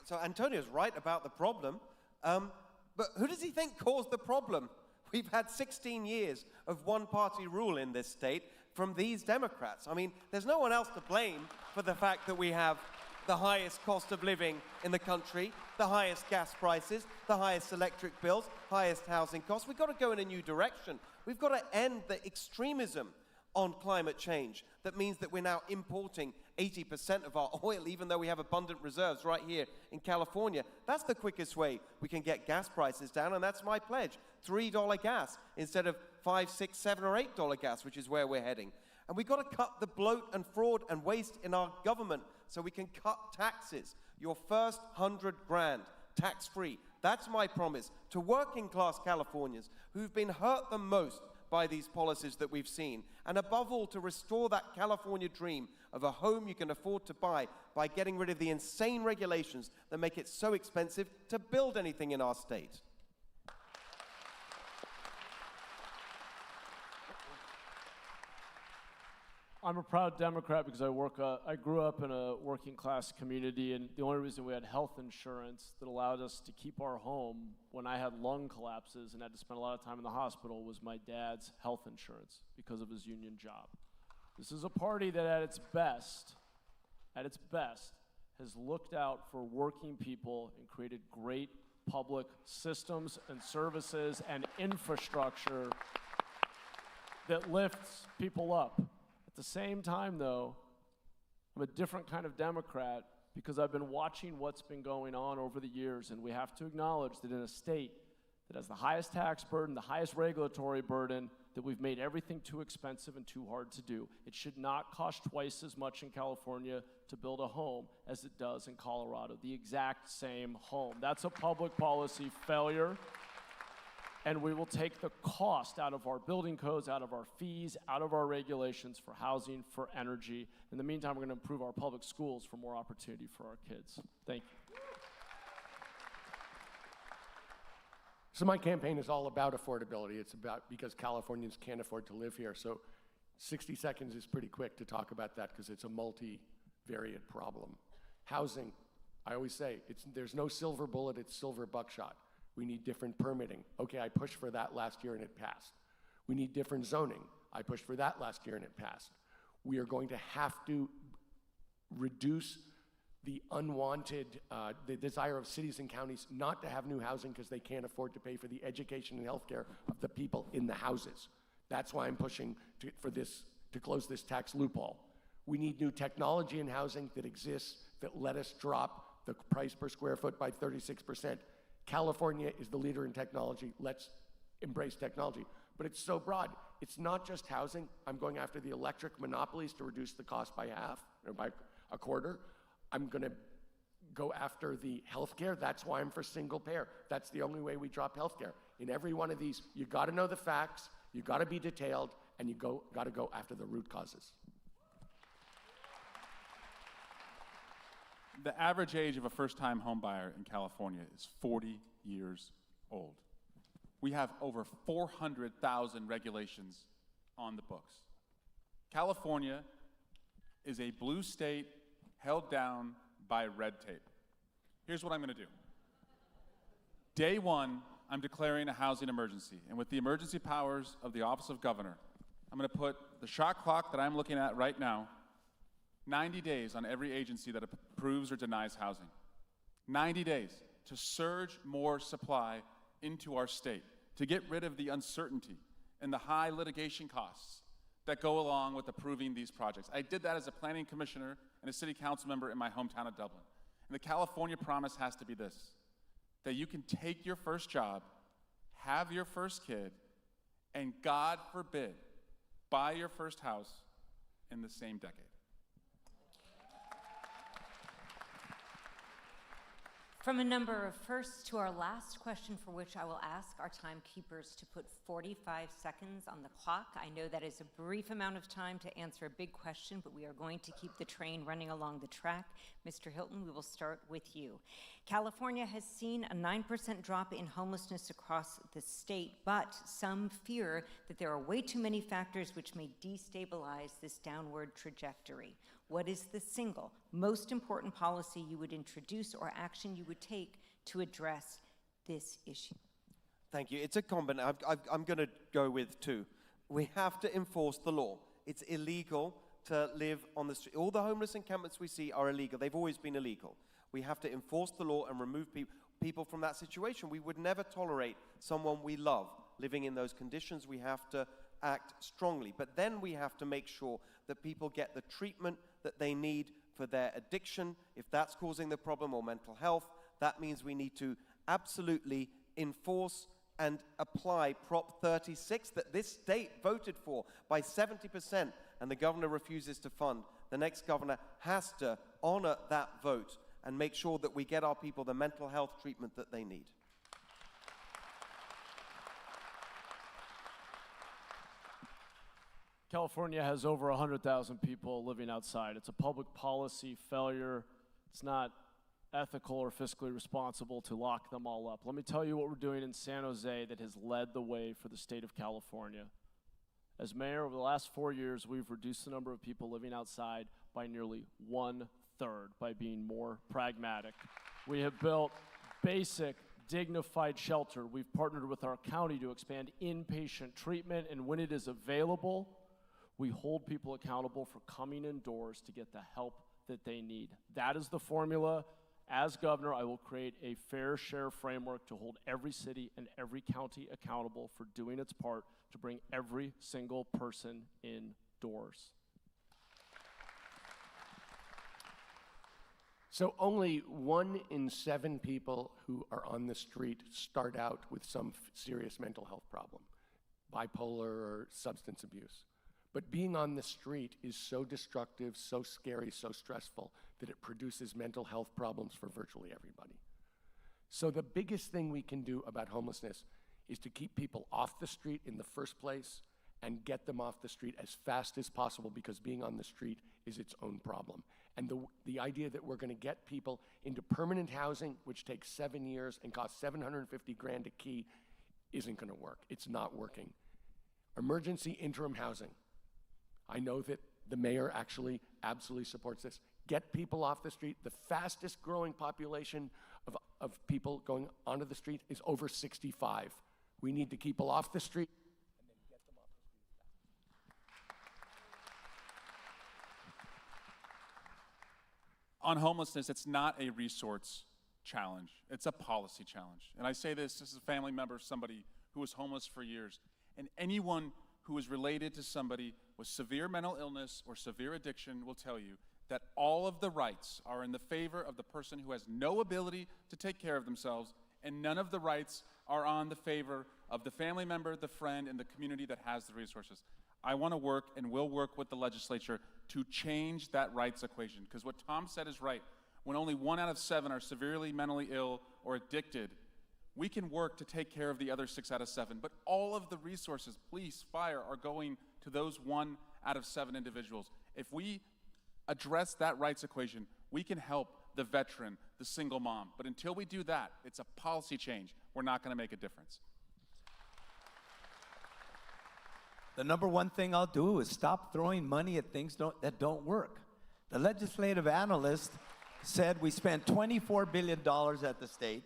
So Antonio's right about the problem, but who does he think caused the problem? We've had 16 years of one-party rule in this state from these Democrats. I mean, there's no one else to blame for the fact that we have the highest cost of living in the country, the highest gas prices, the highest electric bills, highest housing costs. We've got to go in a new direction. We've got to end the extremism on climate change that means that we're now importing 80% of our oil, even though we have abundant reserves right here in California. That's the quickest way we can get gas prices down, and that's my pledge. $3 gas instead of $5, $6, $7, or $8 gas, which is where we're heading. And we've got to cut the bloat and fraud and waste in our government so we can cut taxes. Your first 100 grand, tax-free. That's my promise to working-class Californians who've been hurt the most by these policies that we've seen. And above all, to restore that California dream of a home you can afford to buy by getting rid of the insane regulations that make it so expensive to build anything in our state. I'm a proud Democrat because I grew up in a working class community, and the only reason we had health insurance that allowed us to keep our home when I had lung collapses and had to spend a lot of time in the hospital was my dad's health insurance because of his union job. This is a party that at its best at its best, has looked out for working people and created great public systems and services and infrastructure that lifts people up. At the same time, though, I'm a different kind of Democrat because I've been watching what's been going on over the years, and we have to acknowledge that in a state that has the highest tax burden, the highest regulatory burden, that we've made everything too expensive and too hard to do. It should not cost twice as much in California to build a home as it does in Colorado, the exact same home. That's a public policy failure, and we will take the cost out of our building codes, out of our fees, out of our regulations for housing, for energy. In the meantime, we're going to improve our public schools for more opportunity for our kids. Thank you. So my campaign is all about affordability. It's about because Californians can't afford to live here. So 60 seconds is pretty quick to talk about that because it's a multivariate problem. Housing, I always say, there's no silver bullet, it's silver buckshot. We need different permitting. Okay, I pushed for that last year and it passed. We need different zoning. I pushed for that last year and it passed. We are going to have to reduce the unwanted, the desire of cities and counties not to have new housing because they can't afford to pay for the education and healthcare of the people in the houses. That's why I'm pushing to close this tax loophole. We need new technology in housing that exists that let us drop the price per square foot by 36%. California is the leader in technology. Let's embrace technology. But it's so broad. It's not just housing. I'm going after the electric monopolies to reduce the cost by half or by a quarter. I'm going to go after the healthcare. That's why I'm for single payer. That's the only way we drop healthcare. In every one of these, you got to know the facts, you got to be detailed, and you got to go after the root causes. The average age of a first-time home buyer in California is 40 years old. We have over 400,000 regulations on the books. California is a blue state held down by red tape. Here's what I'm going to do. Day one, I'm declaring a housing emergency, and with the emergency powers of the Office of Governor, I'm going to put the shot clock that I'm looking at right now, 90 days on every agency that approves or denies housing. 90 days to surge more supply into our state, to get rid of the uncertainty and the high litigation costs that go along with approving these projects. I did that as a planning commissioner and a city council member in my hometown of Dublin. And the California promise has to be this, that you can take your first job, have your first kid, and God forbid, buy your first house in the same decade. From a number of firsts to our last question, for which I will ask our timekeepers to put 45 seconds on the clock. I know that is a brief amount of time to answer a big question, but we are going to keep the train running along the track. Mr. Hilton, we will start with you. California has seen a 9% drop in homelessness across the state, but some fear that there are way too many factors which may destabilize this downward trajectory. What is the single most important policy you would introduce or action you would take to address this issue? Thank you. It's a combination. I'm going to go with two. We have to enforce the law. It's illegal to live on the street. All the homeless encampments we see are illegal. They've always been illegal. We have to enforce the law and remove people from that situation. We would never tolerate someone we love living in those conditions. We have to act strongly. But then we have to make sure that people get the treatment that they need for their addiction, if that's causing the problem, or mental health. That means we need to absolutely enforce and apply Prop 36 that this state voted for by 70%, and the governor refuses to fund. The next governor has to honor that vote and make sure that we get our people the mental health treatment that they need. California has over 100,000 people living outside. It's a public policy failure. It's not ethical or fiscally responsible to lock them all up. Let me tell you what we're doing in San Jose that has led the way for the state of California. As mayor, over the last 4 years, we've reduced the number of people living outside by nearly 1/3 by being more pragmatic. We have built basic, dignified shelter. We've partnered with our county to expand inpatient treatment, and when it is available, we hold people accountable for coming indoors to get the help that they need. That is the formula. As governor, I will create a fair share framework to hold every city and every county accountable for doing its part to bring every single person indoors. So only 1 in 7 people who are on the street start out with some serious mental health problem, bipolar or substance abuse. But being on the street is so destructive, so scary, so stressful that it produces mental health problems for virtually everybody. So the biggest thing we can do about homelessness is to keep people off the street in the first place and get them off the street as fast as possible, because being on the street is its own problem. And the idea that we're going to get people into permanent housing, which takes 7 years and costs $750 grand a key, isn't going to work. It's not working. Emergency interim housing. I know that the mayor actually absolutely supports this. Get people off the street. The fastest growing population of people going onto the street is over 65. We need to keep people off the street and then get them off the street. On homelessness, it's not a resource challenge. It's a policy challenge. And I say this as a family member of somebody who was homeless for years. And anyone who is related to somebody with severe mental illness or severe addiction will tell you that all of the rights are in the favor of the person who has no ability to take care of themselves, and none of the rights are on the favor of the family member, the friend, and the community that has the resources. I want to work and will work with the legislature to change that rights equation, because what Tom said is right. When only 1 out of 7 are severely mentally ill or addicted, we can work to take care of the other 6 out of 7, but all of the resources, police, fire, are going to those 1 out of 7 individuals. If we address that rights equation, we can help the veteran, the single mom. But until we do that, it's a policy change. We're not going to make a difference. The number one thing I'll do is stop throwing money at things that don't work. The legislative analyst said we spent $24 billion at the state.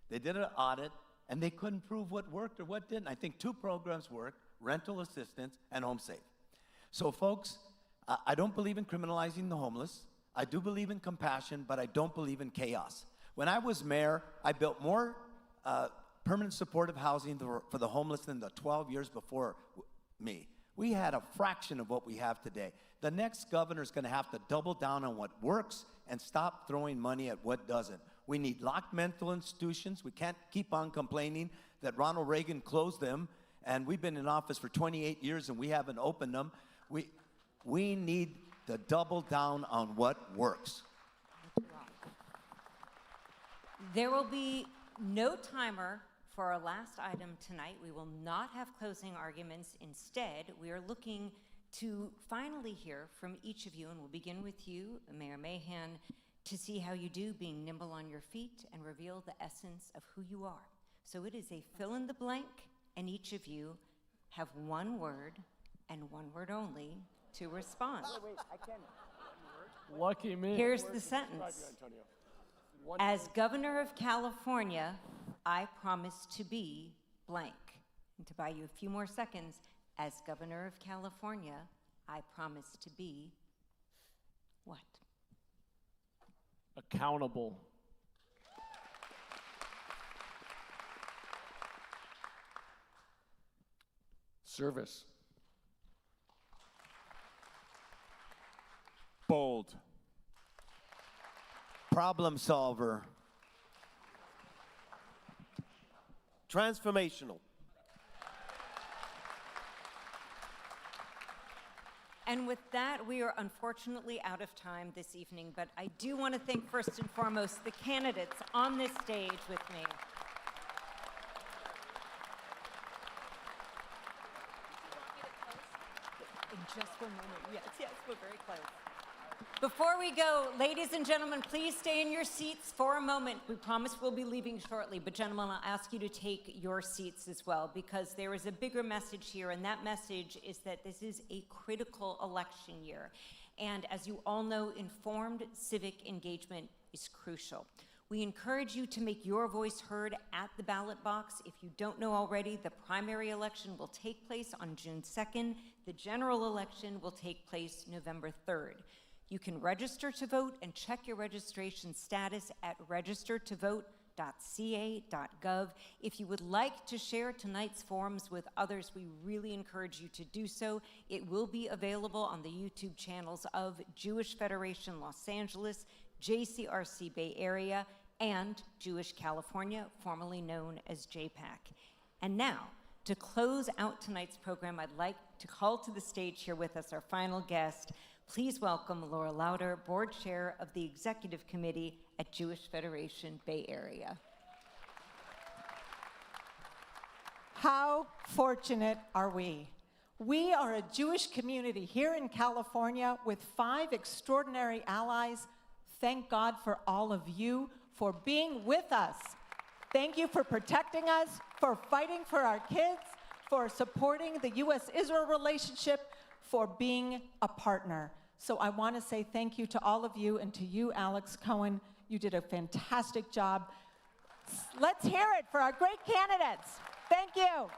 They did an audit, and they couldn't prove what worked or what didn't. I think 2 programs worked: rental assistance and Home Safe. So folks, I don't believe in criminalizing the homeless. I do believe in compassion, but I don't believe in chaos. When I was mayor, I built more permanent supportive housing for the homeless than the 12 years before me. We had a fraction of what we have today. The next governor is going to have to double down on what works and stop throwing money at what doesn't. We need locked mental institutions. We can't keep on complaining that Ronald Reagan closed them, and we've been in office for 28 years and we haven't opened them. We need to double down on what works. There will be no timer for our last item tonight. We will not have closing arguments. Instead, we are looking to finally hear from each of you, and we'll begin with you, Mayor Mahan, to see how you do being nimble on your feet and reveal the essence of who you are. So it is a fill in the blank, and each of you have 1 word and 1 word only to respond. Wait, I can't. Lucky me. Here's the sentence. As governor of California, I promise to be blank. And to buy you a few more seconds, as governor of California, I promise to be what? Accountable. Service. Bold. Problem solver. Transformational. And with that, we are unfortunately out of time this evening, but I do want to thank first and foremost the candidates on this stage with me. In just 1 moment, yes, we're very close. Before we go, ladies and gentlemen, please stay in your seats for a moment. We promise we'll be leaving shortly, but gentlemen, I'll ask you to take your seats as well, because there is a bigger message here, and that message is that this is a critical election year. And as you all know, informed civic engagement is crucial. We encourage you to make your voice heard at the ballot box. If you don't know already, the primary election will take place on June 2nd. The general election will take place November 3rd. You can register to vote and check your registration status at registertovote.ca.gov. If you would like to share tonight's forums with others, we really encourage you to do so. It will be available on the YouTube channels of Jewish Federation Los Angeles, JCRC Bay Area, and Jewish California, formerly known as JPAC. And now, to close out tonight's program, I'd like to call to the stage here with us our final guest. Please welcome Laura Lauder, Board Chair of the Executive Committee at Jewish Federation Bay Area. How fortunate are we? We are a Jewish community here in California with 5 extraordinary allies. Thank God for all of you for being with us. Thank you for protecting us, for fighting for our kids, for supporting the U.S.-Israel relationship, for being a partner. So I want to say thank you to all of you, and to you, Alex Cohen. You did a fantastic job. Let's hear it for our great candidates. Thank you.